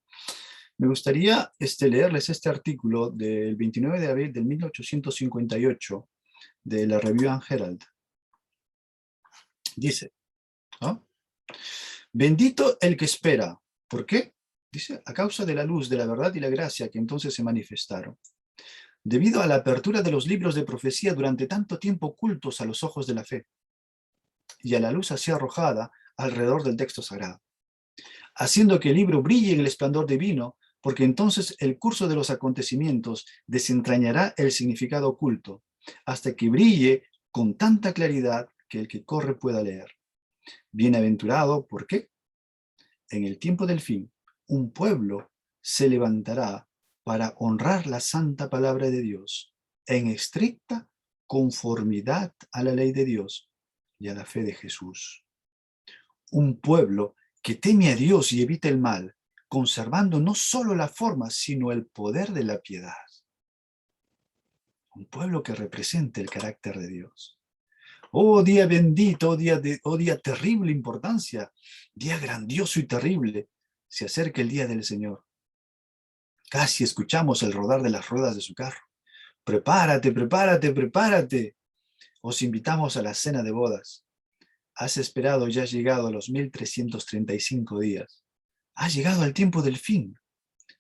Me gustaría leerles este artículo del 29 de abril de 1858 de la Review and Herald. Dice, ¿no? Bendito el que espera. ¿Por qué? Dice, a causa de la luz, de la verdad y la gracia que entonces se manifestaron. Debido a la apertura de los libros de profecía durante tanto tiempo ocultos a los ojos de la fe, y a la luz así arrojada alrededor del texto sagrado, haciendo que el libro brille en el esplendor divino, porque entonces el curso de los acontecimientos desentrañará el significado oculto, hasta que brille con tanta claridad que el que corre pueda leer. Bienaventurado, ¿por qué? En el tiempo del fin, un pueblo se levantará para honrar la santa palabra de Dios en estricta conformidad a la ley de Dios y a la fe de Jesús. Un pueblo que teme a Dios y evita el mal, conservando no solo la forma, sino el poder de la piedad. Un pueblo que represente el carácter de Dios. Oh día bendito, oh día terrible importancia, día grandioso y terrible, se acerca el día del Señor. Casi escuchamos el rodar de las ruedas de su carro. Prepárate, prepárate, prepárate. Os invitamos a la cena de bodas. Has esperado y has llegado a los 1335 días. Has llegado al tiempo del fin.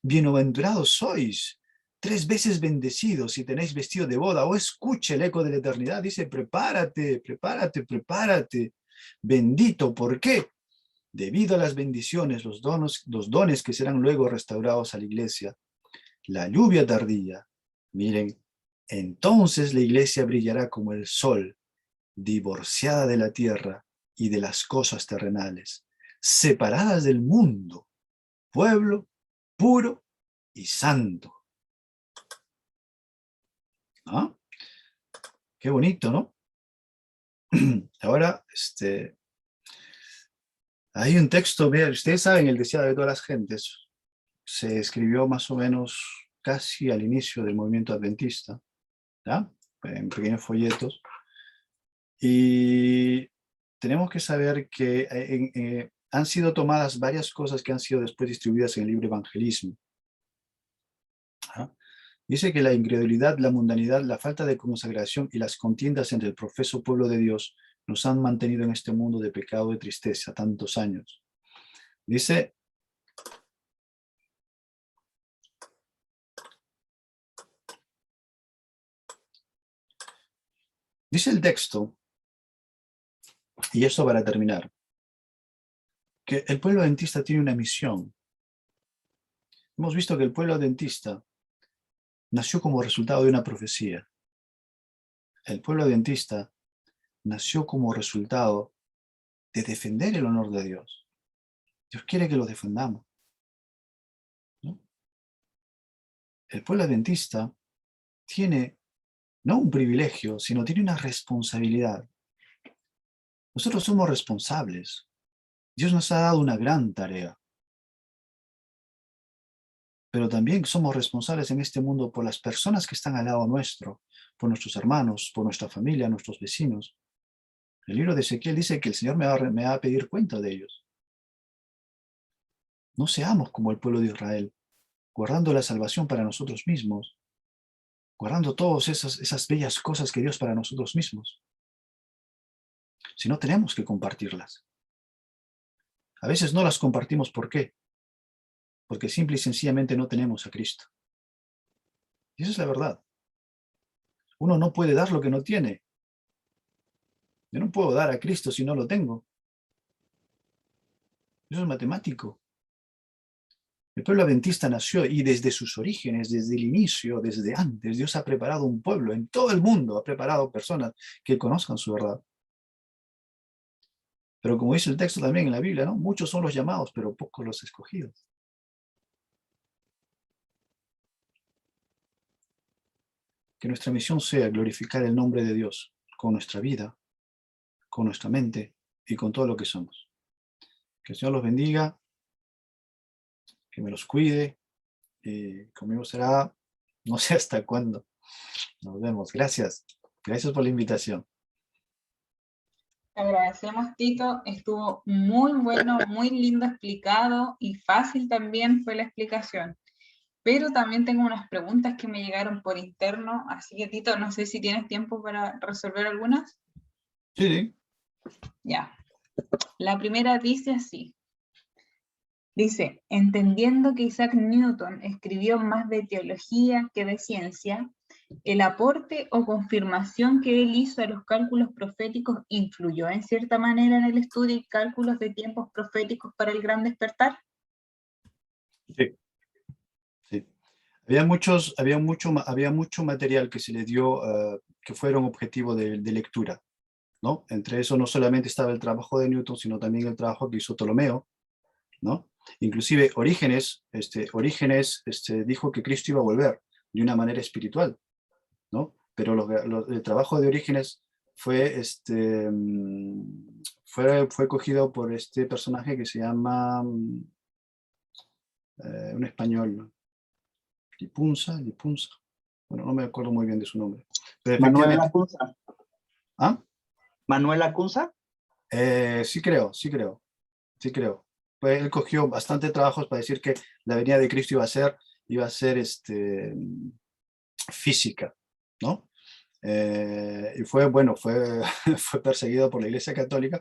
Bienaventurados sois, 3 veces bendecidos si tenéis vestido de boda. O escuche el eco de la eternidad. Dice, prepárate, prepárate, prepárate. Bendito, ¿por qué? Debido a las bendiciones, los dones que serán luego restaurados a la iglesia. La lluvia tardía. Miren, entonces la iglesia brillará como el sol, divorciada de la tierra y de las cosas terrenales, separadas del mundo, pueblo puro y santo. ¿Ah? Qué bonito, ¿no? Ahora, hay un texto, vean, ustedes saben, el deseado de todas las gentes, se escribió más o menos casi al inicio del movimiento adventista, ¿ya? En pequeños folletos. Y tenemos que saber que han sido tomadas varias cosas que han sido después distribuidas en el libro Evangelismo. ¿Ah? Dice que la incredulidad, la mundanidad, la falta de consagración y las contiendas entre el profeso pueblo de Dios nos han mantenido en este mundo de pecado y tristeza tantos años. Dice el texto, y esto para terminar, que el pueblo adventista tiene una misión. Hemos visto que el pueblo adventista nació como resultado de una profecía. El pueblo adventista nació como resultado de defender el honor de Dios. Dios quiere que lo defendamos, ¿no? El pueblo adventista tiene no un privilegio, sino tiene una responsabilidad. Nosotros somos responsables. Dios nos ha dado una gran tarea. Pero también somos responsables en este mundo por las personas que están al lado nuestro, por nuestros hermanos, por nuestra familia, nuestros vecinos. El libro de Ezequiel dice que el Señor me va a pedir cuenta de ellos. No seamos como el pueblo de Israel, guardando la salvación para nosotros mismos, guardando todas esas bellas cosas que Dios para nosotros mismos. Si no, tenemos que compartirlas. A veces no las compartimos, ¿por qué? Porque simple y sencillamente no tenemos a Cristo. Y esa es la verdad. Uno no puede dar lo que no tiene. Yo no puedo dar a Cristo si no lo tengo. Eso es matemático. El pueblo adventista nació y desde sus orígenes, desde el inicio, desde antes, Dios ha preparado un pueblo en todo el mundo, ha preparado personas que conozcan su verdad. Pero como dice el texto también en la Biblia, ¿no? Muchos son los llamados, pero pocos los escogidos. Que nuestra misión sea glorificar el nombre de Dios con nuestra vida, con nuestra mente y con todo lo que somos. Que el Señor los bendiga, que me los cuide y conmigo será, no sé hasta cuándo. Nos vemos. Gracias. Gracias por la invitación. Te agradecemos, Tito. Estuvo muy bueno, muy lindo explicado y fácil también fue la explicación. Pero también tengo unas preguntas que me llegaron por interno, así que Tito, no sé si tienes tiempo para resolver algunas. Sí. Ya. La primera dice así. Dice, entendiendo que Isaac Newton escribió más de teología que de ciencia, ¿el aporte o confirmación que él hizo a los cálculos proféticos influyó en cierta manera en el estudio y cálculos de tiempos proféticos para el gran despertar? Sí. Sí. Había mucho material que se le dio, que fueron objetivo de lectura, ¿no? Entre eso no solamente estaba el trabajo de Newton, sino también el trabajo que hizo Ptolomeo, ¿no? Inclusive Orígenes dijo que Cristo iba a volver de una manera espiritual, ¿no? Pero el trabajo de Orígenes fue cogido por este personaje que se llama, un español, Lipunza. Bueno, no me acuerdo muy bien de su nombre. Pero Manuel efectivamente. Lacunza. ¿Ah? Manuel Lacunza. Sí creo. Pues él cogió bastante trabajos para decir que la venida de Cristo iba a ser física, ¿no? Y fue perseguido por la Iglesia Católica,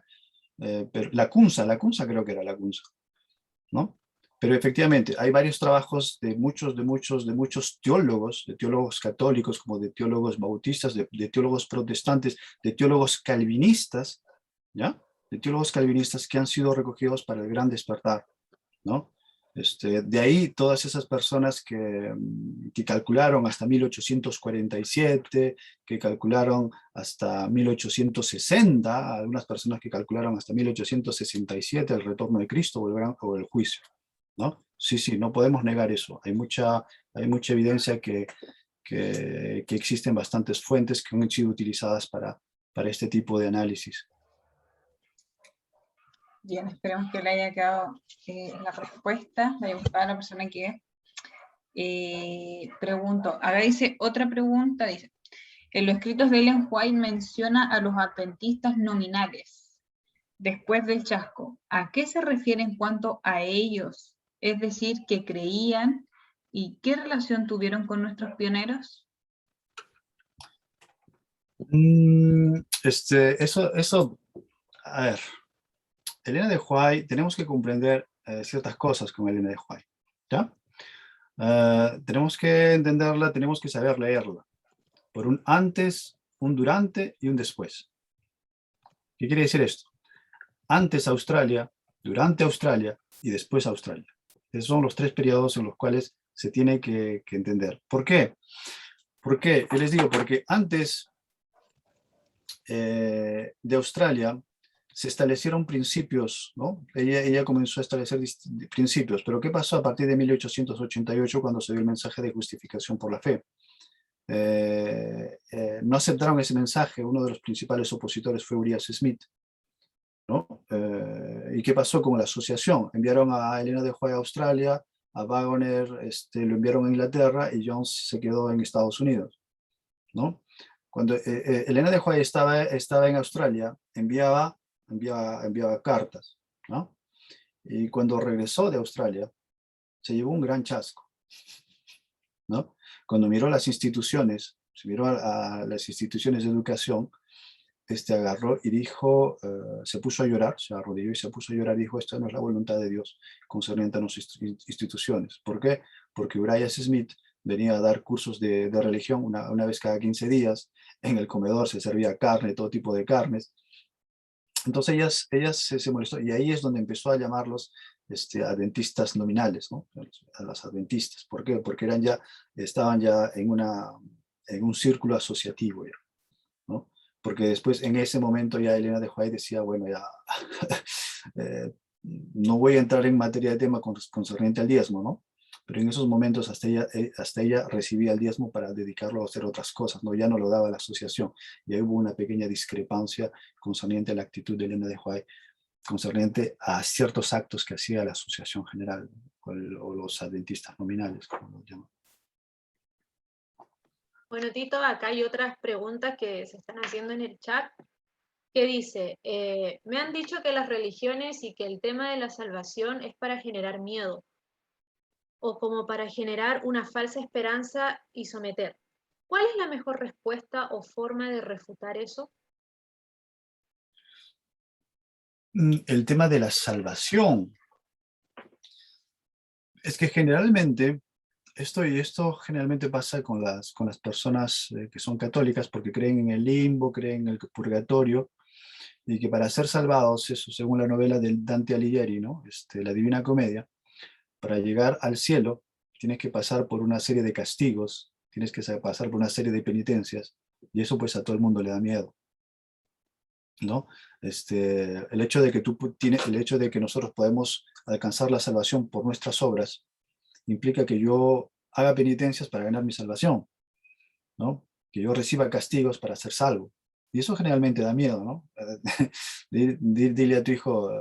pero Lacunza creo que era Lacunza, ¿no? Pero efectivamente hay varios trabajos de muchos teólogos, de teólogos católicos, como de teólogos bautistas, de teólogos protestantes, de teólogos calvinistas, ¿ya? De teólogos calvinistas que han sido recogidos para el gran despertar, ¿no? De ahí todas esas personas que calcularon hasta 1847, que calcularon hasta 1860, algunas personas que calcularon hasta 1867 el retorno de Cristo o el juicio, ¿no? Sí, no podemos negar eso. Hay mucha evidencia que que existen bastantes fuentes que han sido utilizadas para este tipo de análisis. Bien, esperemos que le haya quedado la respuesta, le haya gustado a la persona que preguntó. Acá dice otra pregunta, dice, en los escritos de Ellen White menciona a los adventistas nominales después del chasco. ¿A qué se refiere en cuanto a ellos? Es decir, ¿que creían y qué relación tuvieron con nuestros pioneros? Eso, a ver, Elena de White, tenemos que comprender ciertas cosas con Elena de White, ¿ya? Tenemos que entenderla, tenemos que saber leerla, por un antes, un durante y un después. ¿Qué quiere decir esto? Antes Australia, durante Australia y después Australia. Esos son los tres periodos en los cuales se tiene que entender. ¿Por qué? ¿Por qué? Yo les digo, porque antes de Australia se establecieron principios, ¿no? Ella comenzó a establecer principios, pero ¿qué pasó a partir de 1888 cuando se dio el mensaje de justificación por la fe? No aceptaron ese mensaje, uno de los principales opositores fue Uriah Smith, ¿no? ¿Y qué pasó con la asociación? Enviaron a Elena de White a Australia, a Waggoner lo enviaron a Inglaterra y Jones se quedó en Estados Unidos, ¿no? Cuando Elena de White estaba en Australia, enviaba cartas, ¿no? Y cuando regresó de Australia, se llevó un gran chasco, ¿no? Cuando miró las instituciones, se miró a las instituciones de educación, agarró y dijo, se puso a llorar, se arrodilló y se puso a llorar y dijo, esta no es la voluntad de Dios concerniente a nuestras instituciones. ¿Por qué? Porque Uriah Smith venía a dar cursos de religión una vez cada 15 días, en el comedor se servía carne, todo tipo de carnes. Entonces ellas se molestó y ahí es donde empezó a llamarlos adventistas nominales, ¿no? A los adventistas. ¿Por qué? Porque estaban ya en un círculo asociativo ya, ¿no? Porque después en ese momento ya Elena de White decía, bueno, ya no voy a entrar en materia de tema concerniente al diezmo, ¿no? Pero en esos momentos hasta ella recibía el diezmo para dedicarlo a hacer otras cosas, ¿no? Ya no lo daba a la asociación. Y ahí hubo una pequeña discrepancia concerniente a la actitud de Elena de White, concerniente a ciertos actos que hacía la asociación general, o los adventistas nominales, como lo llaman. Bueno, Tito, acá hay otras preguntas que se están haciendo en el chat, que dice, me han dicho que las religiones y que el tema de la salvación es para generar miedo, o como para generar una falsa esperanza y someter. ¿Cuál es la mejor respuesta o forma de refutar eso? El tema de la salvación. Es que generalmente, esto generalmente pasa con las personas que son católicas porque creen en el limbo, creen en el purgatorio, y que para ser salvados, eso según la novela de Dante Alighieri, ¿no? La Divina Comedia, para llegar al cielo tienes que pasar por una serie de castigos, tienes que pasar por una serie de penitencias, y eso pues a todo el mundo le da miedo, ¿no? El hecho de que nosotros podemos alcanzar la salvación por nuestras obras implica que yo haga penitencias para ganar mi salvación, ¿no? Que yo reciba castigos para ser salvo. Y eso generalmente da miedo, ¿no? Dile a tu hijo,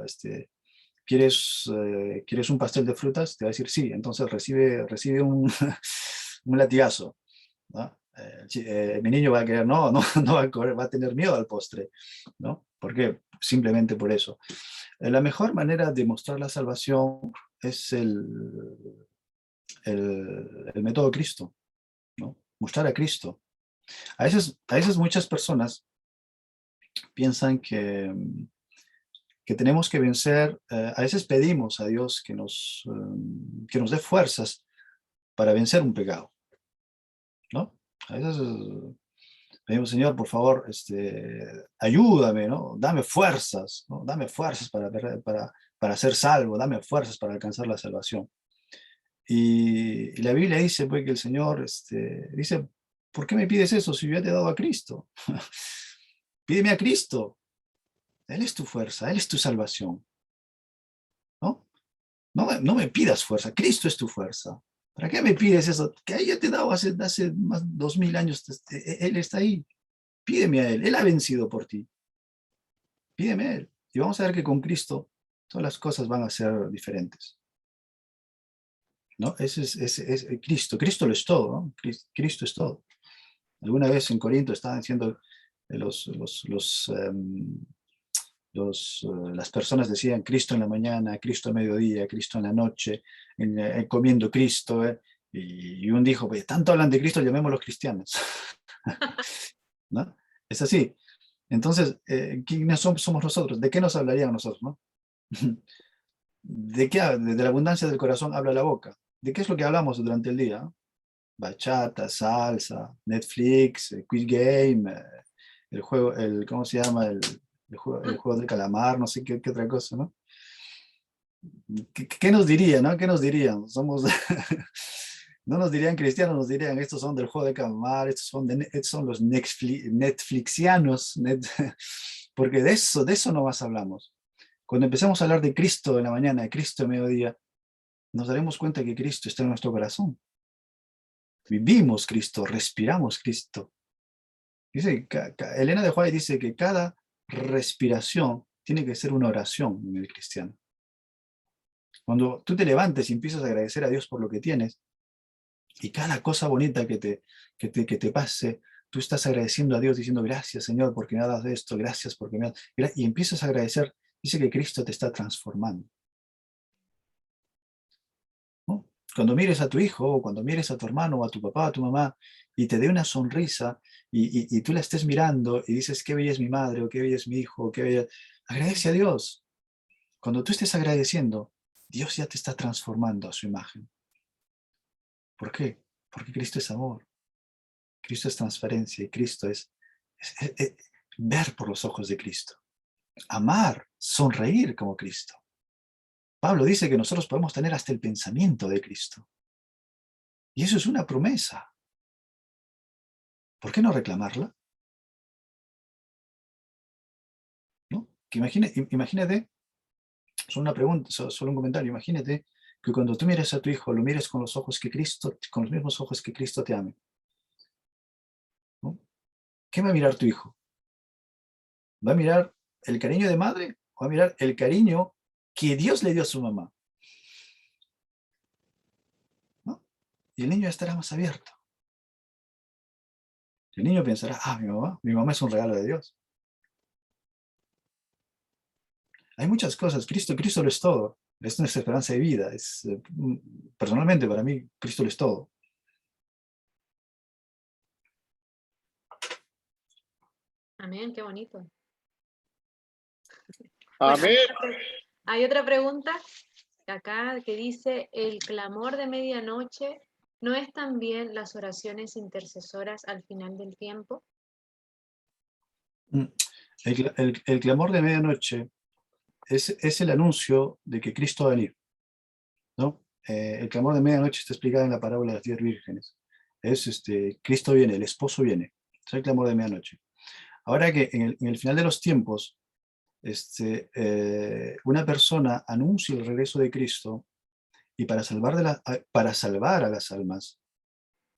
¿quieres un pastel de frutas? Te va a decir sí, entonces recibe un, un latigazo, ¿no? Mi niño va a querer, no va a correr, va a tener miedo al postre, ¿no? ¿Por qué? Simplemente por eso. La mejor manera de mostrar la salvación es el método Cristo, ¿no? Mostrar a Cristo. A veces muchas personas piensan que tenemos que vencer, a veces pedimos a Dios que nos dé fuerzas para vencer un pecado, ¿no? A veces pedimos, Señor, por favor, ayúdame, ¿no? Dame fuerzas, ¿no? Dame fuerzas para ser salvo, dame fuerzas para alcanzar la salvación. Y la Biblia dice, pues, que el Señor dice, ¿por qué me pides eso si yo ya te he dado a Cristo? Pídeme a Cristo. Él es tu fuerza, Él es tu salvación, ¿no? No me pidas fuerza, Cristo es tu fuerza. ¿Para qué me pides eso? Que ahí ya te he dado hace más de 2000 años. Él está ahí. Pídeme a Él. Él ha vencido por ti. Pídeme a Él. Y vamos a ver que con Cristo todas las cosas van a ser diferentes. ¿No? Ese es Cristo. Cristo lo es todo, ¿no? Cristo es todo. Alguna vez en Corinto estaban diciendo las personas decían Cristo en la mañana, Cristo a mediodía, Cristo en la noche, comiendo Cristo. Y un dijo, pues tanto hablan de Cristo, llamémoslos cristianos. ¿No? Es así. Entonces, ¿quiénes somos nosotros? ¿De qué nos hablarían nosotros? ¿No? ¿De qué? De la abundancia del corazón habla la boca. ¿De qué es lo que hablamos durante el día? Bachata, salsa, Netflix, Quiz Game, el juego, ¿cómo se llama? El juego del calamar, no sé qué otra cosa, ¿no? ¿Qué nos dirían, no? ¿Qué nos dirían? No nos dirían cristianos, nos dirían, estos son del juego de calamar, estos son los Netflixianos, porque de eso no más hablamos. Cuando empecemos a hablar de Cristo en la mañana, de Cristo en mediodía, nos daremos cuenta que Cristo está en nuestro corazón. Vivimos Cristo, respiramos Cristo. Dice, Elena de White dice que cada respiración tiene que ser una oración en el cristiano. Cuando tú te levantes y empiezas a agradecer a Dios por lo que tienes, y cada cosa bonita que te pase, tú estás agradeciendo a Dios diciendo, gracias Señor porque me has dado esto, gracias porque me has... Y empiezas a agradecer, dice que Cristo te está transformando. ¿No? Cuando mires a tu hijo, o cuando mires a tu hermano, o a tu papá, o a tu mamá, y te dé una sonrisa, y tú la estés mirando, y dices, qué bella es mi madre, o qué bella es mi hijo, o qué bella... Agradece a Dios. Cuando tú estés agradeciendo, Dios ya te está transformando a su imagen. ¿Por qué? Porque Cristo es amor. Cristo es transparencia, y Cristo es ver por los ojos de Cristo. Amar, sonreír como Cristo. Pablo dice que nosotros podemos tener hasta el pensamiento de Cristo. Y eso es una promesa. ¿Por qué no reclamarla? ¿No? Que imagínate, solo una pregunta, solo un comentario, imagínate que cuando tú mires a tu hijo, lo mires con los ojos que Cristo, con los mismos ojos que Cristo te ame. ¿No? ¿Qué va a mirar tu hijo? ¿Va a mirar el cariño de madre o va a mirar el cariño que Dios le dio a su mamá? ¿No? Y el niño estará más abierto. El niño pensará, mi mamá es un regalo de Dios. Hay muchas cosas, Cristo lo es todo. Es nuestra esperanza de vida. Personalmente, para mí, Cristo lo es todo. Amén, qué bonito. Amén. Hay otra pregunta acá que dice, ¿el clamor de medianoche no es también las oraciones intercesoras al final del tiempo? El clamor de medianoche es el anuncio de que Cristo va a venir, ¿no? El clamor de medianoche está explicado en la parábola de las 10 vírgenes. Cristo viene, el esposo viene. Es el clamor de medianoche. Ahora que en el final de los tiempos, una persona anuncia el regreso de Cristo y para salvar a las almas,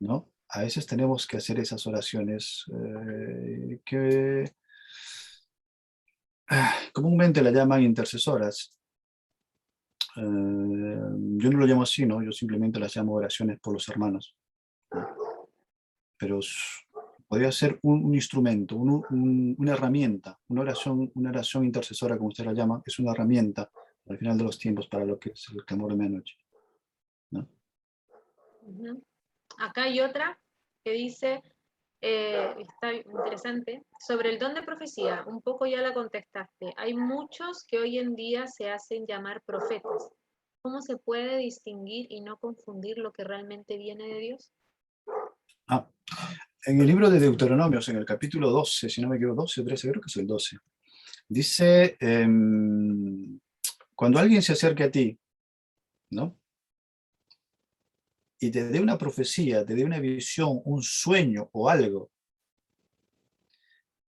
¿no? A veces tenemos que hacer esas oraciones que comúnmente la llaman intercesoras. Yo no lo llamo así, ¿no? Yo simplemente las llamo oraciones por los hermanos. Pero podría ser un instrumento, una herramienta, una oración intercesora, como usted la llama, es una herramienta al final de los tiempos para lo que es el clamor de medianoche, ¿no? Acá hay otra que dice, está interesante, sobre el don de profecía, un poco ya la contestaste. Hay muchos que hoy en día se hacen llamar profetas. ¿Cómo se puede distinguir y no confundir lo que realmente viene de Dios? En el libro de Deuteronomios, en el capítulo 12, si no me equivoco, 12 o 13, creo que es el 12, dice, cuando alguien se acerque a ti, ¿no? Y te dé una profecía, te dé una visión, un sueño o algo,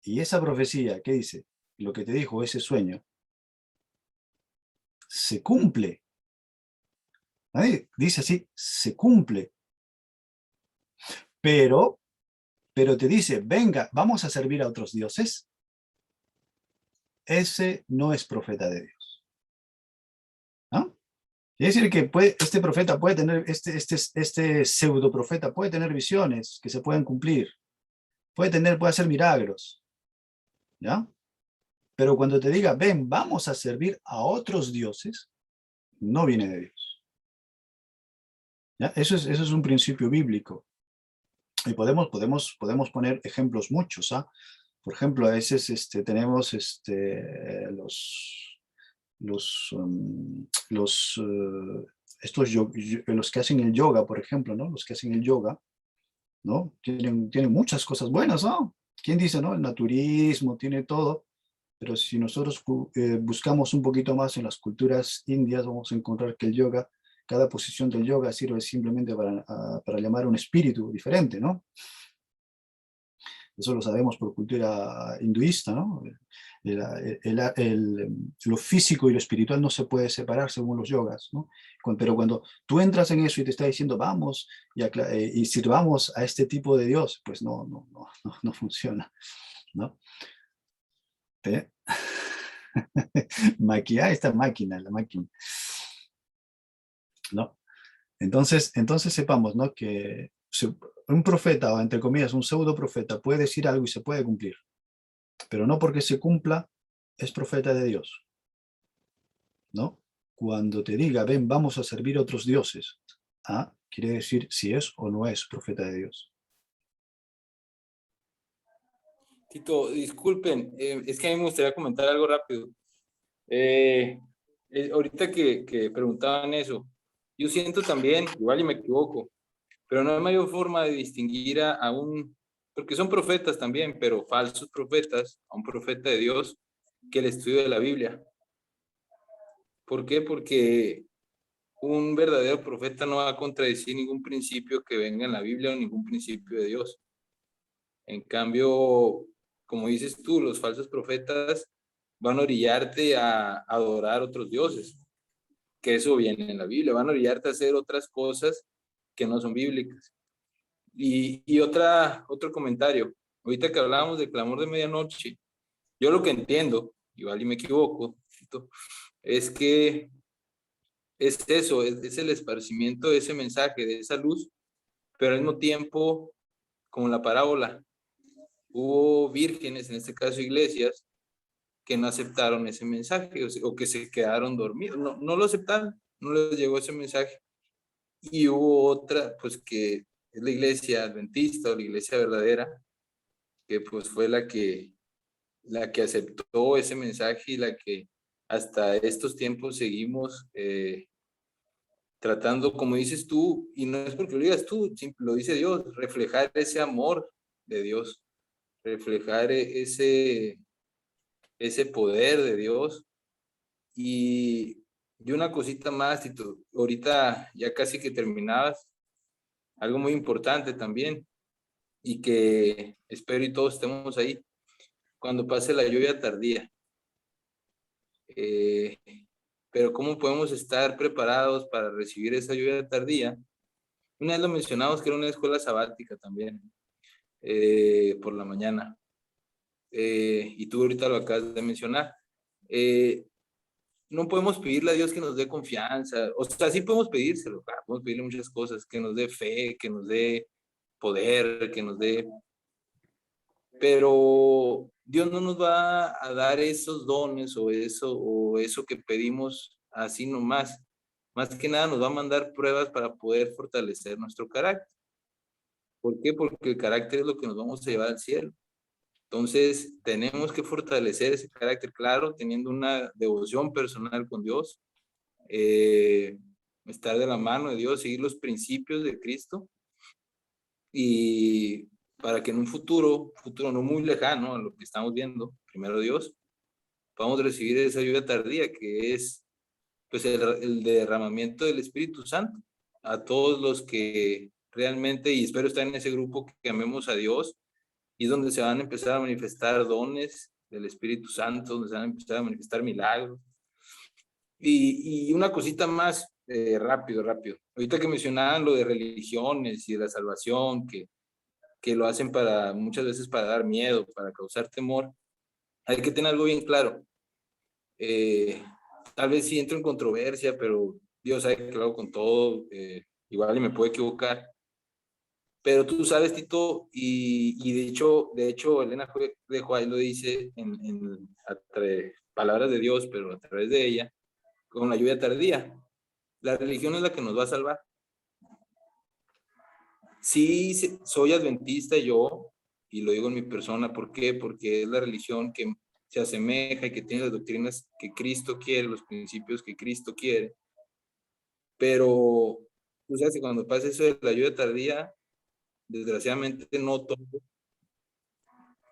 y esa profecía, ¿qué dice? Lo que te dijo ese sueño, se cumple, Ahí dice así, se cumple. Pero te dice, venga, vamos a servir a otros dioses. Ese no es profeta de Dios. ¿No? Quiere decir que este profeta puede tener, este pseudo profeta puede tener visiones que se pueden cumplir. Puede hacer milagros. ¿Ya? Pero cuando te diga, ven, vamos a servir a otros dioses, no viene de Dios. ¿Ya? Eso es un principio bíblico. Y podemos poner ejemplos muchos. ¿Ah? Por ejemplo, a veces tenemos los que hacen el yoga, por ejemplo, ¿no? Los que hacen el yoga, ¿no? Tienen muchas cosas buenas, ¿no? ¿Quién dice, no? El naturismo tiene todo, pero si nosotros buscamos un poquito más en las culturas indias, vamos a encontrar que el yoga, cada posición del yoga sirve simplemente para llamar a un espíritu diferente, ¿no? Eso lo sabemos por cultura hinduista, ¿no? Lo físico y lo espiritual no se puede separar según los yogas, ¿no? Pero cuando tú entras en eso y te está diciendo, vamos y sirvamos a este tipo de Dios, pues no funciona, ¿no? ¿Eh? Esta máquina, la máquina. ¿No? Entonces sepamos, ¿no? Que un profeta, o entre comillas, un pseudo profeta, puede decir algo y se puede cumplir, pero no porque se cumpla es profeta de Dios, ¿no? Cuando te diga, ven, vamos a servir a otros dioses, quiere decir si es o no es profeta de Dios. Tito, disculpen, es que a mí me gustaría comentar algo rápido. Ahorita que preguntaban eso, yo siento también, igual y me equivoco, pero no hay mayor forma de distinguir a un, porque son profetas también, pero falsos profetas, a un profeta de Dios, que el estudio de la Biblia. ¿Por qué? Porque un verdadero profeta no va a contradecir ningún principio que venga en la Biblia o ningún principio de Dios. En cambio, como dices tú, los falsos profetas van a orillarte a adorar otros dioses, que eso viene en la Biblia, van a orillarte a hacer otras cosas que no son bíblicas. Y otro comentario, ahorita que hablábamos del clamor de medianoche, yo lo que entiendo, igual y me equivoco, es que es eso, es el esparcimiento de ese mensaje, de esa luz, pero al mismo tiempo, como la parábola, hubo vírgenes, en este caso iglesias, que no aceptaron ese mensaje o que se quedaron dormidos, no lo aceptaron, no les llegó ese mensaje. Y hubo otra, pues que es la iglesia adventista o la iglesia verdadera, que pues fue la que aceptó ese mensaje y la que hasta estos tiempos seguimos tratando, como dices tú, y no es porque lo digas tú, lo dice Dios, reflejar ese amor de Dios, reflejar ese poder de Dios. Y una cosita más, Tito, ahorita ya casi que terminabas, algo muy importante también, y que espero y todos estemos ahí, cuando pase la lluvia tardía. Pero ¿cómo podemos estar preparados para recibir esa lluvia tardía? Una vez lo mencionamos que era una escuela sabática también, por la mañana. Y tú ahorita lo acabas de mencionar. No podemos pedirle a Dios que nos dé confianza. O sea, sí podemos pedírselo, claro, podemos pedirle muchas cosas, que nos dé fe, que nos dé poder, que nos dé... Pero Dios no nos va a dar esos dones o eso que pedimos así nomás. Más que nada nos va a mandar pruebas para poder fortalecer nuestro carácter. ¿Por qué? Porque el carácter es lo que nos vamos a llevar al cielo. Entonces, tenemos que fortalecer ese carácter, claro, teniendo una devoción personal con Dios, estar de la mano de Dios, seguir los principios de Cristo, y para que en un futuro no muy lejano a lo que estamos viendo, primero Dios, podamos recibir esa lluvia tardía que es pues el derramamiento del Espíritu Santo a todos los que realmente, y espero estar en ese grupo, que amemos a Dios, y es donde se van a empezar a manifestar dones del Espíritu Santo, donde se van a empezar a manifestar milagros. Y una cosita más, rápido. Ahorita que mencionaban lo de religiones y de la salvación, que lo hacen muchas veces para dar miedo, para causar temor, hay que tener algo bien claro. Tal vez sí entro en controversia, pero Dios sabe que lo hago con todo, igual y me puedo equivocar. Pero tú sabes, Tito, y de hecho, Elena de White lo dice palabras de Dios, pero a través de ella, con la lluvia tardía. La religión es la que nos va a salvar. Sí, soy adventista yo, y lo digo en mi persona, ¿por qué? Porque es la religión que se asemeja y que tiene las doctrinas que Cristo quiere, los principios que Cristo quiere. Pero, tú sabes que cuando pasa eso de la lluvia tardía, desgraciadamente no todo.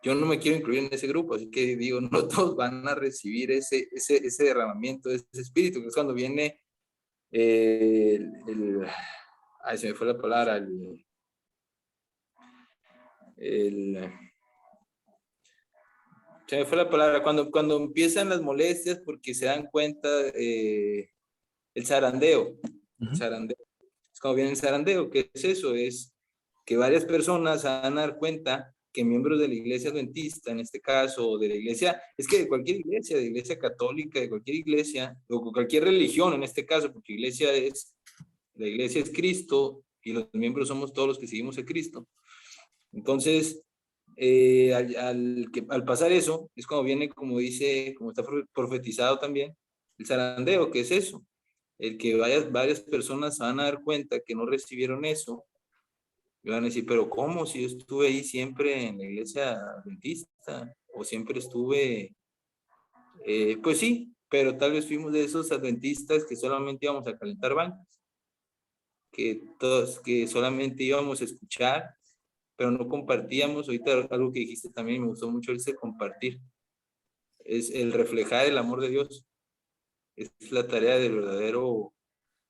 Yo no me quiero incluir en ese grupo, así que digo, no todos van a recibir ese derramamiento de ese espíritu, que es cuando viene ay, se me fue la palabra, se me fue la palabra, cuando empiezan las molestias porque se dan cuenta, el zarandeo, el zarandeo. Es cuando viene el zarandeo. ¿Qué es eso? Es que varias personas se van a dar cuenta que miembros de la iglesia adventista, en este caso, o de la iglesia, es que de cualquier iglesia, de iglesia católica, de cualquier iglesia, o cualquier religión en este caso, porque la iglesia es Cristo y los miembros somos todos los que seguimos a Cristo. Entonces, al pasar eso, es cuando viene, como está profetizado también, el zarandeo. ¿Qué es eso? El que varias personas se van a dar cuenta que no recibieron eso, y van a decir, pero ¿cómo? Si yo estuve ahí siempre en la iglesia adventista, o siempre estuve, pues sí, pero tal vez fuimos de esos adventistas que solamente íbamos a calentar bancas, que solamente íbamos a escuchar, pero no compartíamos. Ahorita algo que dijiste también me gustó mucho, ese compartir. Es el reflejar el amor de Dios. Es la tarea del verdadero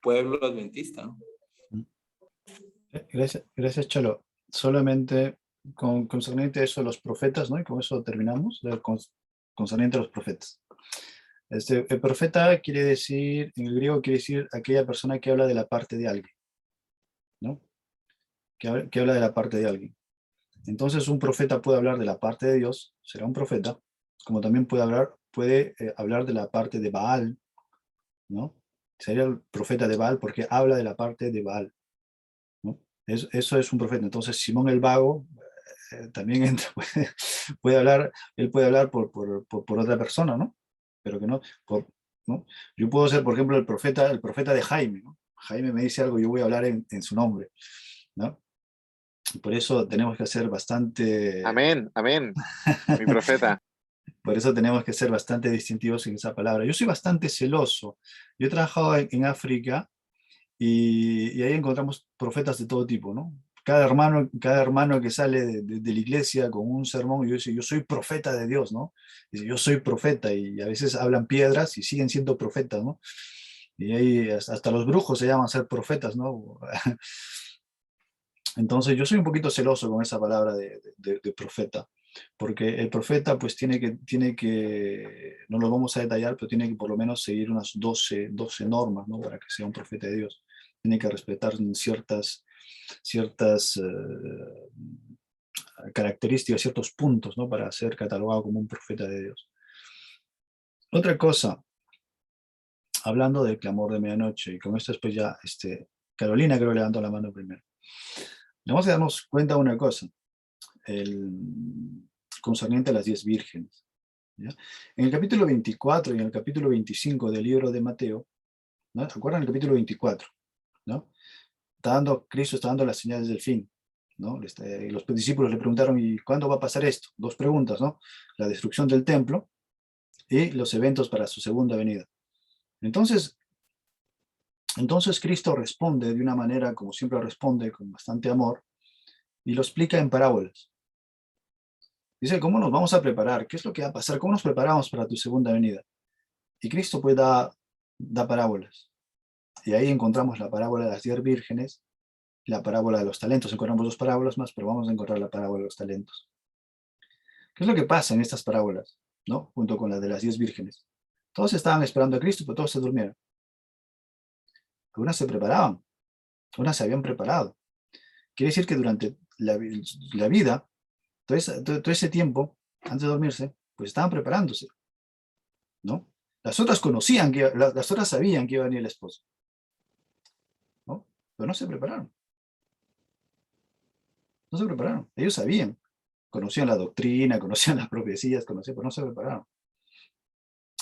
pueblo adventista, ¿no? Gracias, Chalo. Solamente concerniente a eso de los profetas, ¿no? Y con eso terminamos, concerniente a los profetas. El profeta quiere decir, en el griego quiere decir aquella persona que habla de la parte de alguien, ¿no? Que habla de la parte de alguien. Entonces un profeta puede hablar de la parte de Dios, será un profeta, como también puede hablar de la parte de Baal, ¿no? Sería el profeta de Baal porque habla de la parte de Baal, ¿no? Eso es un profeta. Entonces Simón el Vago también entra, puede hablar por otra persona, ¿no? Pero que no, ¿no? Yo puedo ser, por ejemplo, el profeta de Jaime, ¿no? Jaime me dice algo, yo voy a hablar en su nombre, ¿no? Por eso tenemos que ser bastante... Amén, amén, mi profeta. Por eso tenemos que ser bastante distintivos en esa palabra. Yo soy bastante celoso. Yo he trabajado en África y ahí encontramos profetas de todo tipo, ¿no? Cada hermano que sale de la iglesia con un sermón, yo dice, yo soy profeta de Dios, ¿no? Dice, yo soy profeta, y a veces hablan piedras y siguen siendo profetas, ¿no? Y ahí hasta los brujos se llaman ser profetas, ¿no? Entonces yo soy un poquito celoso con esa palabra de profeta, porque el profeta pues tiene que, no lo vamos a detallar, pero tiene que por lo menos seguir unas 12 normas, ¿no? Para que sea un profeta de Dios. Tiene que respetar ciertas características, ciertos puntos, ¿no? Para ser catalogado como un profeta de Dios. Otra cosa, hablando del clamor de medianoche, y con esto después ya, Carolina creo que levantó la mano primero. Vamos a darnos cuenta de una cosa, concerniente a las 10 vírgenes, ¿ya? En el capítulo 24 y en el capítulo 25 del libro de Mateo, ¿no? ¿Se acuerdan? El capítulo 24, ¿no? Cristo está dando las señales del fin, ¿no? Los discípulos le preguntaron, ¿y cuándo va a pasar esto? Dos preguntas, ¿no? La destrucción del templo y los eventos para su segunda venida. Entonces Cristo responde de una manera, como siempre responde, con bastante amor, y lo explica en parábolas. Dice, ¿cómo nos vamos a preparar? ¿Qué es lo que va a pasar? ¿Cómo nos preparamos para tu segunda venida? Y Cristo pues da parábolas. Y ahí encontramos la parábola de las 10 vírgenes, la parábola de los talentos. Encontramos 2 parábolas más, pero vamos a encontrar la parábola de los talentos. ¿Qué es lo que pasa en estas parábolas, ¿no? Junto con la de las 10 vírgenes? Todos estaban esperando a Cristo, pero todos se durmieron. algunas se preparaban, algunas se habían preparado. Quiere decir que durante la vida, todo ese tiempo, antes de dormirse, pues estaban preparándose, ¿no? Las otras conocían, las otras sabían que iba a venir el esposo, ¿no? Pero no se prepararon. No se prepararon. Ellos sabían. Conocían la doctrina, conocían las profecías, conocían, pero no se prepararon.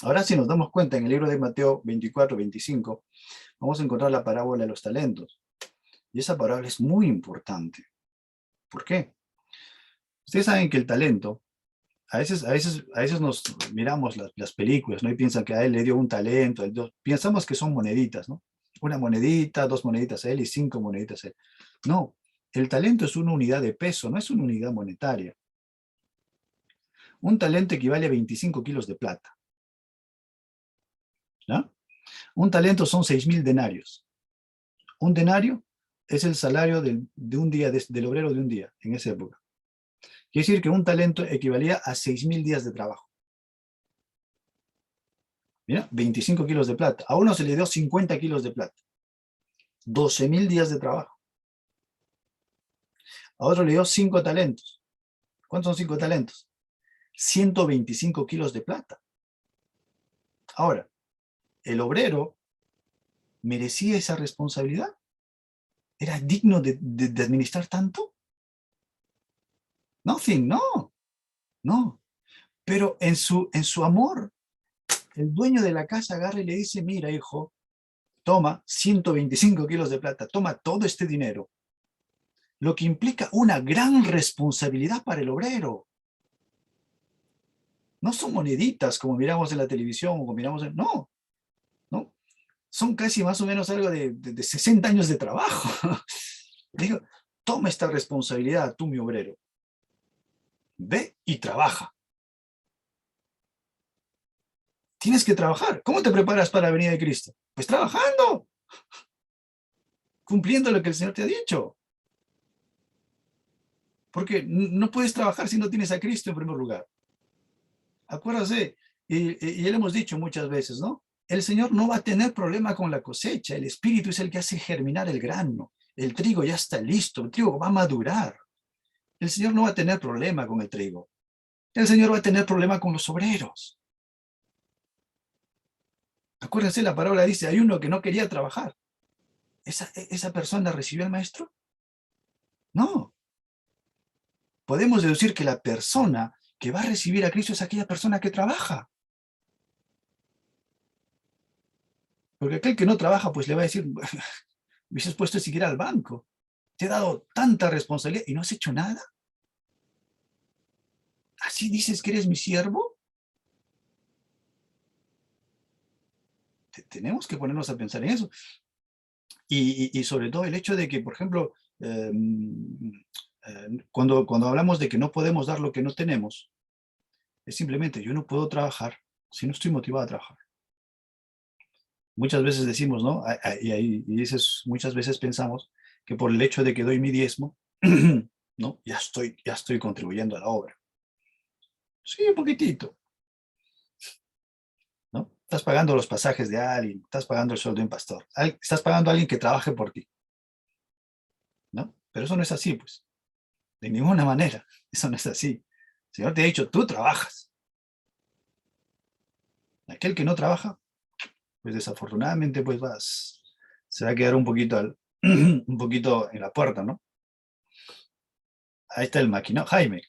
Ahora, si nos damos cuenta, en el libro de Mateo 24, 25, vamos a encontrar la parábola de los talentos. Y esa parábola es muy importante. ¿Por qué? Ustedes saben que el talento, a veces nos miramos las películas, ¿no? Y piensan que a él le dio un talento, pensamos que son moneditas, ¿no? Una monedita, 2 moneditas a él y 5 moneditas a él. No, el talento es una unidad de peso, no es una unidad monetaria. Un talento equivale a 25 kilos de plata. ¿No? Un talento son 6.000 denarios. Un denario es el salario de un día, del obrero de un día, en esa época. Quiere decir que un talento equivalía a 6.000 días de trabajo. Mira, 25 kilos de plata. A uno se le dio 50 kilos de plata. 12.000 días de trabajo. A otro le dio 5 talentos. ¿Cuántos son 5 talentos? 125 kilos de plata. Ahora, ¿el obrero merecía esa responsabilidad? ¿Era digno de administrar tanto? Nothing, no. No. Pero en su amor, el dueño de la casa agarra y le dice, mira, hijo, toma 125 kilos de plata, toma todo este dinero. Lo que implica una gran responsabilidad para el obrero. No son moneditas como miramos en la televisión o como miramos en... No, no. Son casi más o menos algo de 60 años de trabajo. Digo, toma esta responsabilidad tú, mi obrero. Ve y trabaja. Tienes que trabajar. ¿Cómo te preparas para la venida de Cristo? Pues trabajando. Cumpliendo lo que el Señor te ha dicho. Porque no puedes trabajar si no tienes a Cristo en primer lugar. Acuérdate, y ya lo hemos dicho muchas veces, ¿no? El Señor no va a tener problema con la cosecha. El Espíritu es el que hace germinar el grano. El trigo ya está listo. El trigo va a madurar. El Señor no va a tener problema con el trigo. El Señor va a tener problema con los obreros. Acuérdense, la parábola dice, hay uno que no quería trabajar. ¿Esa persona recibió al maestro? No. Podemos deducir que la persona que va a recibir a Cristo es aquella persona que trabaja. Porque aquel que no trabaja, pues le va a decir, hubieses puesto siquiera al banco. Te he dado tanta responsabilidad y no has hecho nada. ¿Así dices que eres mi siervo? Tenemos que ponernos a pensar en eso. Y sobre todo el hecho de que, por ejemplo, cuando hablamos de que no podemos dar lo que no tenemos, es simplemente yo no puedo trabajar si no estoy motivado a trabajar. Muchas veces decimos, ¿no? Muchas veces pensamos que por el hecho de que doy mi diezmo, ¿no? Ya estoy contribuyendo a la obra. Sí, un poquitito. ¿No? Estás pagando los pasajes de alguien, estás pagando el sueldo de un pastor, estás pagando a alguien que trabaje por ti. ¿No? Pero eso no es así, pues. De ninguna manera. Eso no es así. El Señor te ha dicho, tú trabajas. Aquel que no trabaja, pues desafortunadamente pues se va a quedar un poquito en la puerta, ¿no? Ahí está el maquinón. Jaime,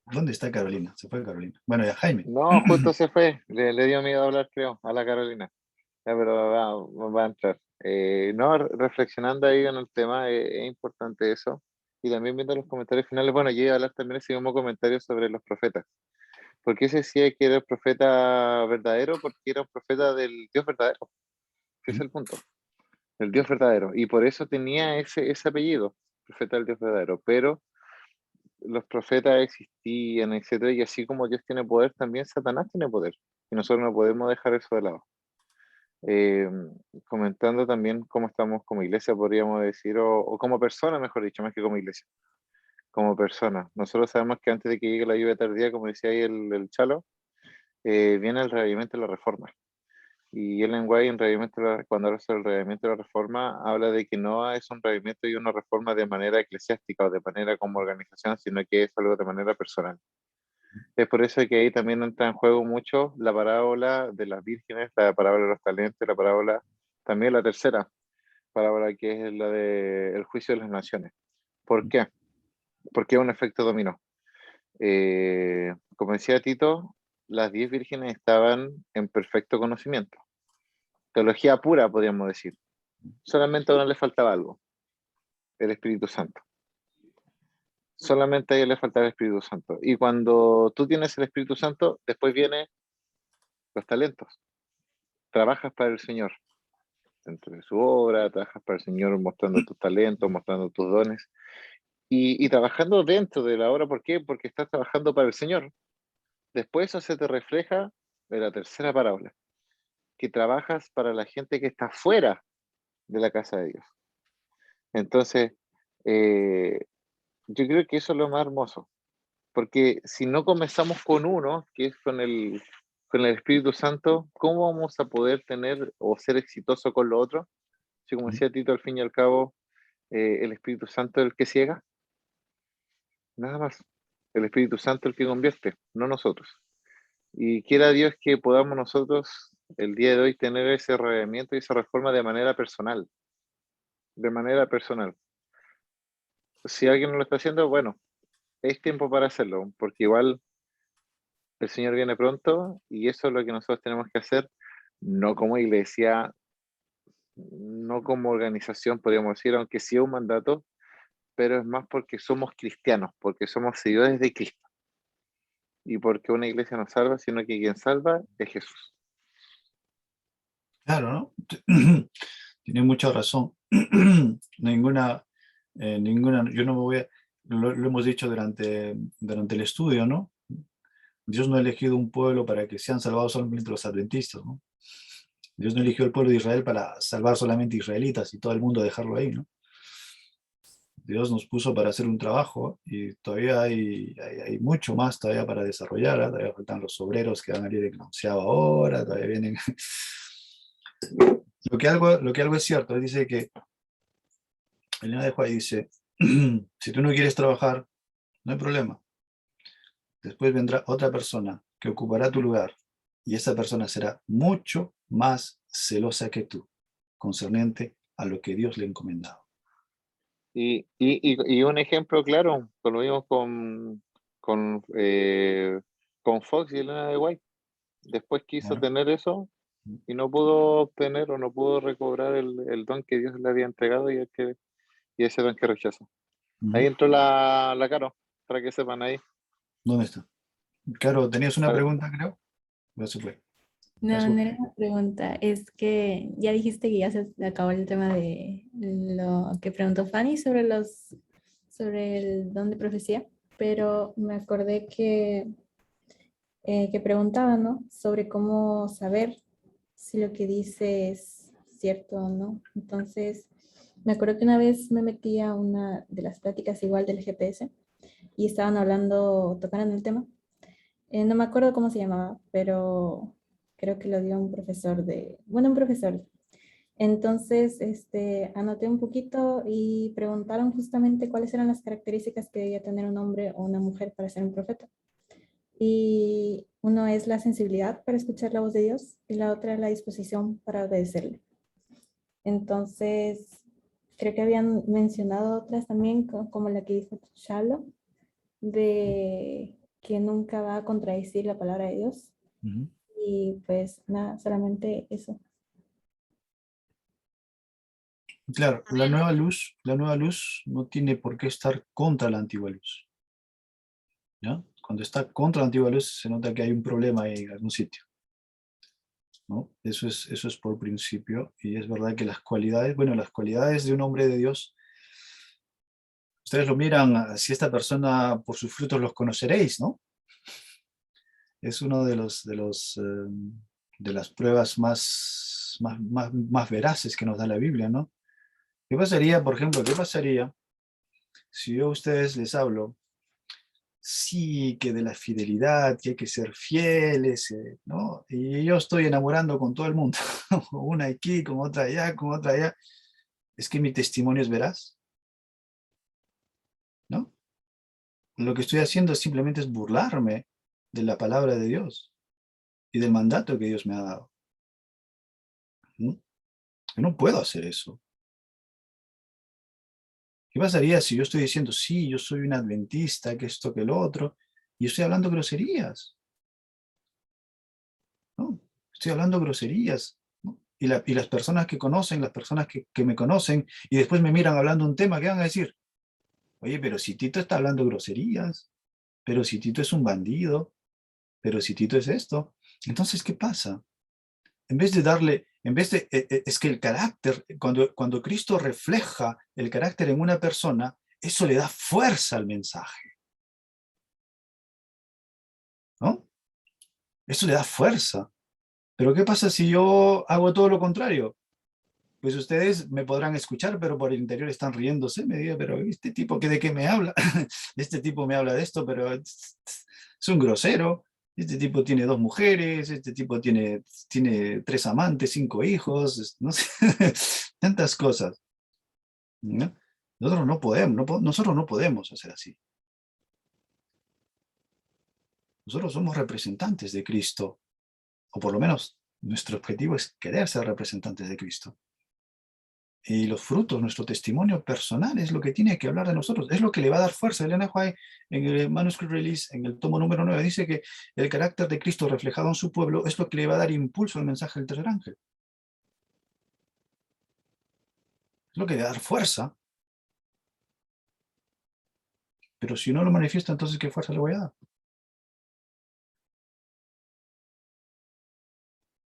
¿dónde está Carolina? Se fue Carolina. Bueno, ya Jaime. No, justo se fue. Le dio miedo hablar, creo, a la Carolina. Ya, pero va a entrar. No, reflexionando ahí en el tema, es importante eso. Y también viendo los comentarios finales, bueno, yo iba a hablar también ese mismo comentario sobre los profetas. ¿Por qué se decía que era el profeta verdadero? Porque era un profeta del Dios verdadero. Ese es el punto. El Dios verdadero. Y por eso tenía ese apellido, profeta del Dios verdadero. Pero los profetas existían, etcétera, y así como Dios tiene poder, también Satanás tiene poder. Y nosotros no podemos dejar eso de lado. Comentando también cómo estamos como iglesia, podríamos decir, o como persona, mejor dicho, más que como iglesia. Como persona. Nosotros sabemos que antes de que llegue la lluvia tardía, como decía ahí el Chalo, viene el reavivamiento y la reforma. Y Ellen White, en cuando habla sobre el reglamento de la reforma, habla de que no es un reglamento y una reforma de manera eclesiástica o de manera como organización, sino que es algo de manera personal. Es por eso que ahí también entra en juego mucho la parábola de las vírgenes, la parábola de los talentos, la parábola, también la tercera parábola, que es la del juicio de las naciones. ¿Por qué? Porque es un efecto dominó. Como decía Tito, las 10 vírgenes estaban en perfecto conocimiento. Teología pura, podríamos decir. Solamente a una le faltaba algo, el Espíritu Santo. Solamente a ella le faltaba el Espíritu Santo. Y cuando tú tienes el Espíritu Santo, después vienen los talentos. Trabajas para el Señor, dentro de su obra, trabajas para el Señor mostrando tus talentos, mostrando tus dones. Y trabajando dentro de la obra, ¿por qué? Porque estás trabajando para el Señor. Después eso se te refleja en la tercera parábola, que trabajas para la gente que está fuera de la casa de Dios. Entonces, yo creo que eso es lo más hermoso, porque si no comenzamos con uno, que es con el Espíritu Santo, ¿cómo vamos a poder tener o ser exitosos con lo otro? Si, como decía Tito, al fin y al cabo, el Espíritu Santo es el que ciega, nada más. El Espíritu Santo es el que convierte, no nosotros. Y quiera Dios que podamos nosotros el día de hoy tener ese reglamento y esa reforma de manera personal. De manera personal. Si alguien no lo está haciendo, bueno, es tiempo para hacerlo, porque igual el Señor viene pronto y eso es lo que nosotros tenemos que hacer, no como iglesia, no como organización, podríamos decir, aunque sí es un mandato, pero es más porque somos cristianos, porque somos seguidores de Cristo. Y porque una iglesia no salva, sino que quien salva es Jesús. Claro, ¿no? Tiene mucha razón. Ninguna, yo no me voy a, lo hemos dicho durante el estudio, ¿no? Dios no ha elegido un pueblo para que sean salvados solamente los adventistas, ¿no? Dios no eligió el pueblo de Israel para salvar solamente israelitas y todo el mundo dejarlo ahí, ¿no? Dios nos puso para hacer un trabajo y todavía hay mucho más todavía para desarrollar, ¿eh? Todavía faltan los obreros que van a ir en la 11ª hora, todavía vienen... Lo que algo es cierto, dice que Elena de White dice, si tú no quieres trabajar, no hay problema. Después vendrá otra persona que ocupará tu lugar y esa persona será mucho más celosa que tú, concerniente a lo que Dios le ha encomendado. Y un ejemplo claro, lo vimos con Fox y Elena de White. Después quiso Bueno, tener eso y no pudo obtener o no pudo recobrar el don que Dios le había entregado y ese don que rechazó. Ahí entró la Caro, para que sepan ahí. ¿dónde está? Caro, ¿tenías una Para- pregunta, creo? Ya se fue. Ya No, se no fue. era una pregunta, es que ya dijiste que ya se acabó el tema de lo que preguntó Fanny sobre el don de profecía, pero me acordé que preguntaba, ¿no? Sobre cómo saber si lo que dice es cierto o no. Entonces, me acuerdo que una vez me metí a una de las pláticas igual del GPS y estaban hablando, tocaron el tema. No me acuerdo cómo se llamaba, pero creo que lo dio un profesor un profesor. Entonces, anoté un poquito y preguntaron justamente cuáles eran las características que debía tener un hombre o una mujer para ser un profeta. Y uno es la sensibilidad para escuchar la voz de Dios y la otra es la disposición para obedecerle. Entonces, creo que habían mencionado otras también, como la que dijo Shalom, de que nunca va a contradecir la palabra de Dios. Y pues nada, solamente eso. Claro, la nueva luz no tiene por qué estar contra la antigua luz. ¿Ya? Cuando está contra la antigua luz se nota que hay un problema ahí en algún sitio, ¿no? Eso es por principio, y es verdad que las cualidades de un hombre de Dios, ustedes lo miran, si esta persona por sus frutos los conoceréis, ¿no? Es uno de las pruebas más veraces que nos da la Biblia, ¿no? ¿Qué pasaría, por ejemplo, si yo a ustedes les hablo, sí, que de la fidelidad, que hay que ser fieles, ¿no? Y yo estoy enamorando con todo el mundo, una aquí, con otra allá, con otra allá. Es que mi testimonio es veraz, ¿no? Lo que estoy haciendo simplemente es burlarme de la palabra de Dios y del mandato que Dios me ha dado. ¿No? Yo no puedo hacer eso. ¿Qué pasaría si yo estoy diciendo, sí, yo soy un adventista, que esto, que lo otro, y estoy hablando groserías? ¿No? Estoy hablando groserías, ¿no? Y las personas que conocen, las personas que me conocen, y después me miran hablando un tema, ¿qué van a decir? Oye, pero si Tito está hablando groserías, pero si Tito es un bandido, pero si Tito es esto. Entonces, ¿qué pasa? En vez de darle, es que el carácter, cuando Cristo refleja el carácter en una persona, eso le da fuerza al mensaje, ¿no? Eso le da fuerza. Pero ¿qué pasa si yo hago todo lo contrario? Pues ustedes me podrán escuchar, pero por el interior están riéndose. Me digan, pero este tipo, ¿de qué me habla? Este tipo me habla de esto, pero es un grosero. Este tipo tiene 2 mujeres, este tipo tiene 3 amantes, 5 hijos, no sé, tantas cosas, ¿no? Nosotros no podemos, nosotros no podemos hacer así. Nosotros somos representantes de Cristo, o por lo menos nuestro objetivo es querer ser representantes de Cristo. Y los frutos, nuestro testimonio personal es lo que tiene que hablar de nosotros, es lo que le va a dar fuerza. Elena White, en el Manuscript Release, en el tomo número 9, dice que el carácter de Cristo reflejado en su pueblo es lo que le va a dar impulso al mensaje del tercer ángel. Es lo que le va a dar fuerza. Pero si no lo manifiesta, entonces ¿qué fuerza le voy a dar?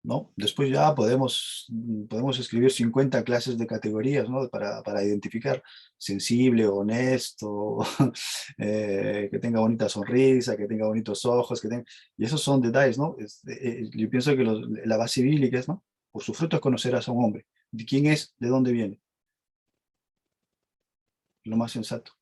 ¿No? Después ya podemos escribir 50 clases de categorías, ¿no? Para identificar sensible, honesto, que tenga bonita sonrisa, que tenga bonitos ojos, y esos son detalles, ¿no? Yo pienso que la base bíblica es, ¿no? Por sus frutos conocerás a un hombre. ¿De quién es? ¿De dónde viene? Lo más sensato.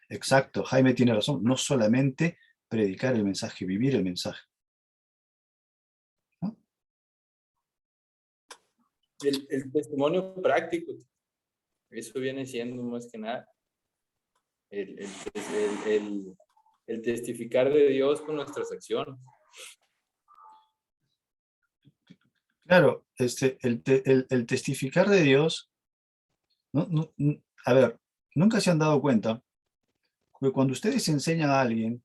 Exacto, Jaime tiene razón. No solamente predicar el mensaje, vivir el mensaje. ¿No? El testimonio práctico, eso viene siendo más que nada el testificar de Dios con nuestras acciones. Claro, el testificar de Dios, a ver, nunca se han dado cuenta que cuando ustedes enseñan a alguien,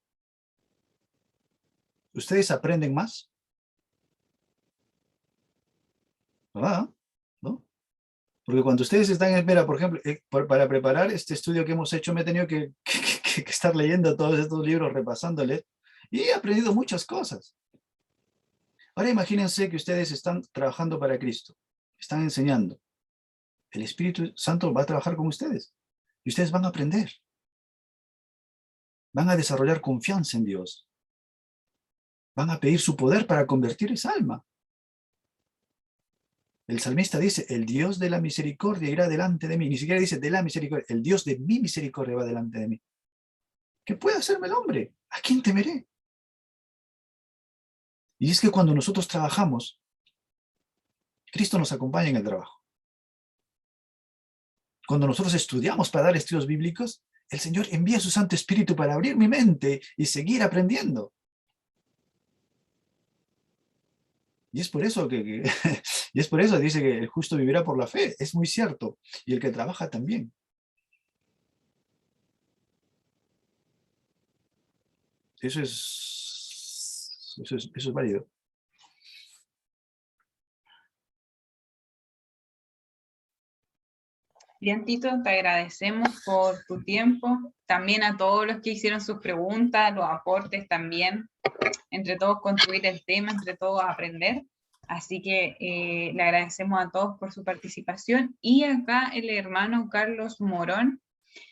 ustedes aprenden más, ¿verdad? ¿No? Porque cuando ustedes están en espera, por ejemplo, para preparar este estudio que hemos hecho, me he tenido que estar leyendo todos estos libros, repasándoles, y he aprendido muchas cosas. Ahora imagínense que ustedes están trabajando para Cristo, están enseñando. El Espíritu Santo va a trabajar con ustedes y ustedes van a aprender. Van a desarrollar confianza en Dios. Van a pedir su poder para convertir esa alma. El salmista dice, el Dios de la misericordia irá delante de mí. Ni siquiera dice de la misericordia, el Dios de mi misericordia va delante de mí. ¿Qué puede hacerme el hombre? ¿A quién temeré? Y es que cuando nosotros trabajamos, Cristo nos acompaña en el trabajo. Cuando nosotros estudiamos para dar estudios bíblicos, el Señor envía su Santo Espíritu para abrir mi mente y seguir aprendiendo. Y es por eso y es por eso dice que el justo vivirá por la fe. Es muy cierto. Y el que trabaja también. Eso es válido. Bien, Tito, te agradecemos por tu tiempo, también a todos los que hicieron sus preguntas, los aportes también, entre todos construir el tema, entre todos aprender. Así que le agradecemos a todos por su participación. Y acá el hermano Carlos Morón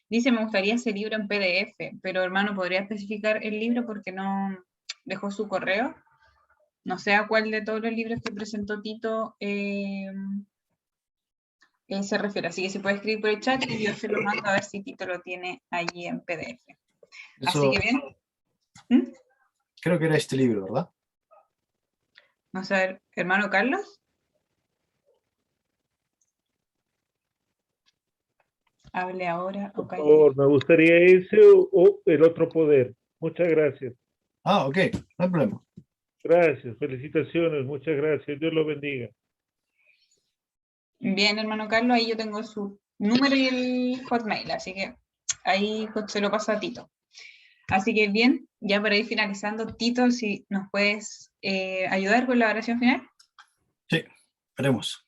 dice, me gustaría ese libro en PDF, pero hermano, ¿podría especificar el libro porque no dejó su correo? No sé a cuál de todos los libros que presentó Tito se refiere. Así que si puede escribir por el chat y yo se lo mando a ver si Tito lo tiene allí en PDF. Así Eso que bien. ¿Mm? creo que era este libro, ¿verdad? Vamos a ver, hermano Carlos. Hable ahora o Por calle. favor, me gustaría ese o el otro poder. Muchas gracias. Ah, ok, no hay problema. Gracias, felicitaciones, muchas gracias. Dios lo bendiga. Bien, hermano Carlos, ahí yo tengo su número y el hotmail, así que ahí se lo paso a Tito. Así que bien, ya para ir finalizando, Tito, si nos puedes ayudar con la oración final. Sí, haremos.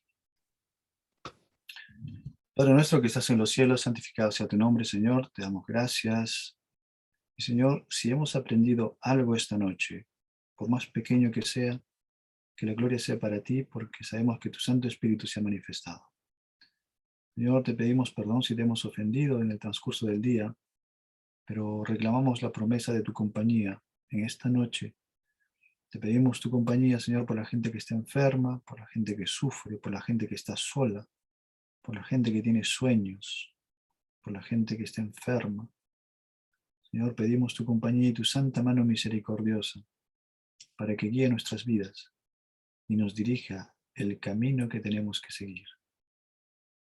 Padre nuestro que estás en los cielos, santificado sea tu nombre, Señor. Te damos gracias. Y Señor, si hemos aprendido algo esta noche, por más pequeño que sea, que la gloria sea para ti, porque sabemos que tu Santo Espíritu se ha manifestado. Señor, te pedimos perdón si te hemos ofendido en el transcurso del día, pero reclamamos la promesa de tu compañía en esta noche. Te pedimos tu compañía, Señor, por la gente que está enferma, por la gente que sufre, por la gente que está sola, por la gente que tiene sueños, por la gente que está enferma. Señor, pedimos tu compañía y tu santa mano misericordiosa para que guíe nuestras vidas y nos dirija el camino que tenemos que seguir.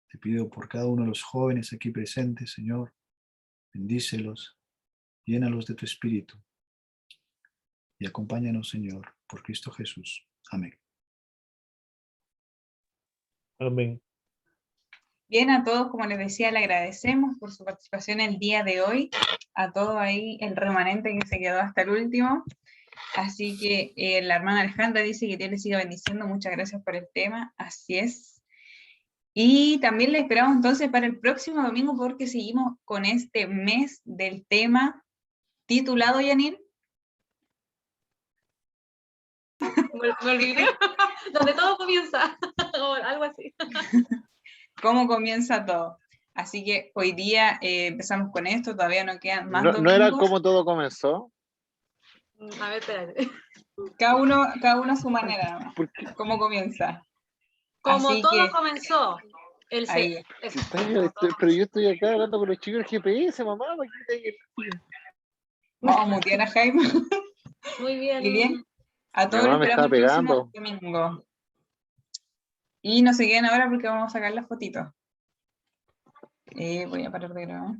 Te pido por cada uno de los jóvenes aquí presentes, Señor, bendícelos, llénalos de tu espíritu y acompáñanos, Señor, por Cristo Jesús. Amén. Amén. Bien, a todos, como les decía, le agradecemos por su participación el día de hoy, a todo ahí el remanente que se quedó hasta el último. Así que la hermana Alejandra dice que Dios les siga bendiciendo, muchas gracias por el tema, así es. Y también le esperamos entonces para el próximo domingo porque seguimos con este mes del tema titulado, Yanir. Me olvidé. Donde todo comienza. O algo así. ¿Cómo comienza todo? Así que hoy día empezamos con esto, todavía no quedan más No, no era domingos. como todo comenzó. A ver, espérate. Cada uno a su manera, ¿no? Porque ¿Cómo comienza? Como Así todo que, comenzó. El ahí. ser. Eso, si como todo pero yo estoy acá hablando con los chicos del GPS, mamá. ¿Para qué Vamos a mutear a Jaime. Muy bien. Y bien, a Mi todos mamá los me esperamos estaba el próximo pegando. domingo. Y no se queden ahora porque vamos a sacar las fotitos. Voy a parar de grabar.